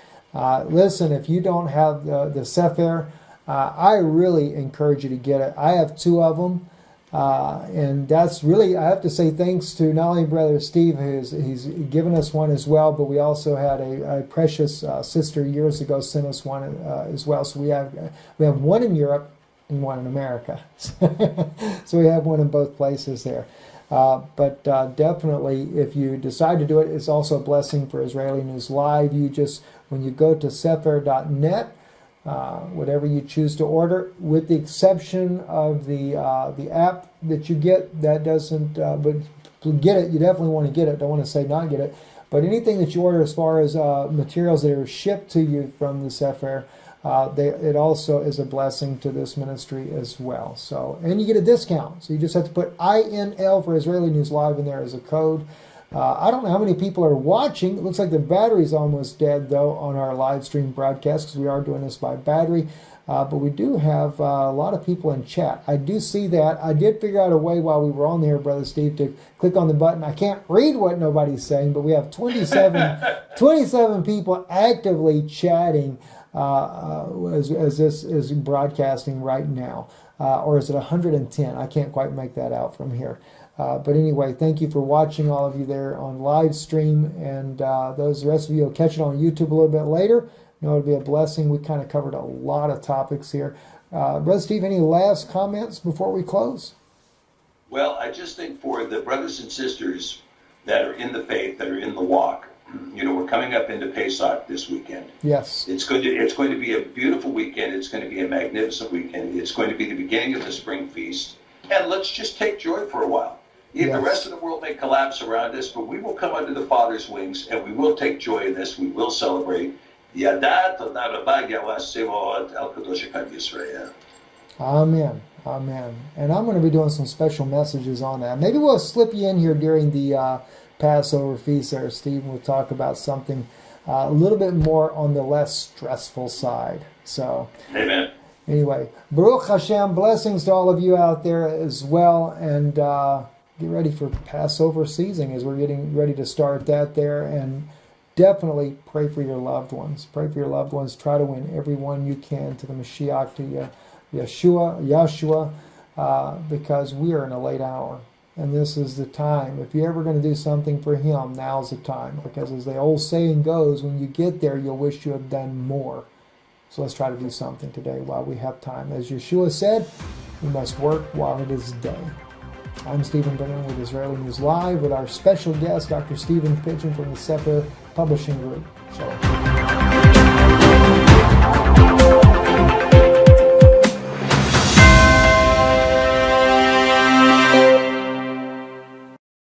listen, if you don't have the Sefer, I really encourage you to get it. I have 2 of them. And that's really, I have to say thanks to not only Brother Steve, he's given us one as well, but we also had a precious sister years ago sent us one as well. So we have one in Europe and one in America. So we have one in both places there. But definitely, if you decide to do it, it's also a blessing for Israeli News Live. When you go to sefer.net, whatever you choose to order, with the exception of the app that you get, that doesn't, but get it, you definitely want to get it, don't want to say not get it, but anything that you order as far as materials that are shipped to you from the Sefer, it also is a blessing to this ministry as well. So, and you get a discount, so you just have to put INL for Israeli News Live in there as a code. I don't know how many people are watching. It looks like the battery's almost dead, though, on our live stream broadcast, because we are doing this by battery. But we do have a lot of people in chat. I do see that. I did figure out a way while we were on there, Brother Steve, to click on the button. I can't read what nobody's saying, but we have 27 people actively chatting as this is broadcasting right now. Or is it 110? I can't quite make that out from here. But anyway, thank you for watching, all of you there on live stream, and the rest of you will catch it on YouTube a little bit later. It'll be a blessing. We kind of covered a lot of topics here. Brother Steve, any last comments before we close? Well, I just think for the brothers and sisters that are in the faith, that are in the walk, we're coming up into Pesach this weekend. Yes. It's going to be a beautiful weekend. It's going to be a magnificent weekend. It's going to be the beginning of the spring feast. And let's just take joy for a while. The rest of the world may collapse around us, but we will come under the Father's wings, and we will take joy in this. We will celebrate. Amen. Amen. And I'm going to be doing some special messages on that. Maybe we'll slip you in here during the Passover feast there, Steve. We'll talk about something a little bit more on the less stressful side. So, amen. Anyway, Baruch Hashem, blessings to all of you out there as well. And get ready for Passover season as we're getting ready to start that there. And definitely pray for your loved ones. Pray for your loved ones. Try to win everyone you can to the Mashiach, to Yeshua, because we are in a late hour. And this is the time. If you're ever going to do something for Him, now's the time. Because as the old saying goes, when you get there, you'll wish you had done more. So let's try to do something today while we have time. As Yeshua said, we must work while it is day. I'm Stephen Brennan with Israeli News Live with our special guest, Dr. Stephen Pidgeon from the Sefer Publishing Group. Shalom.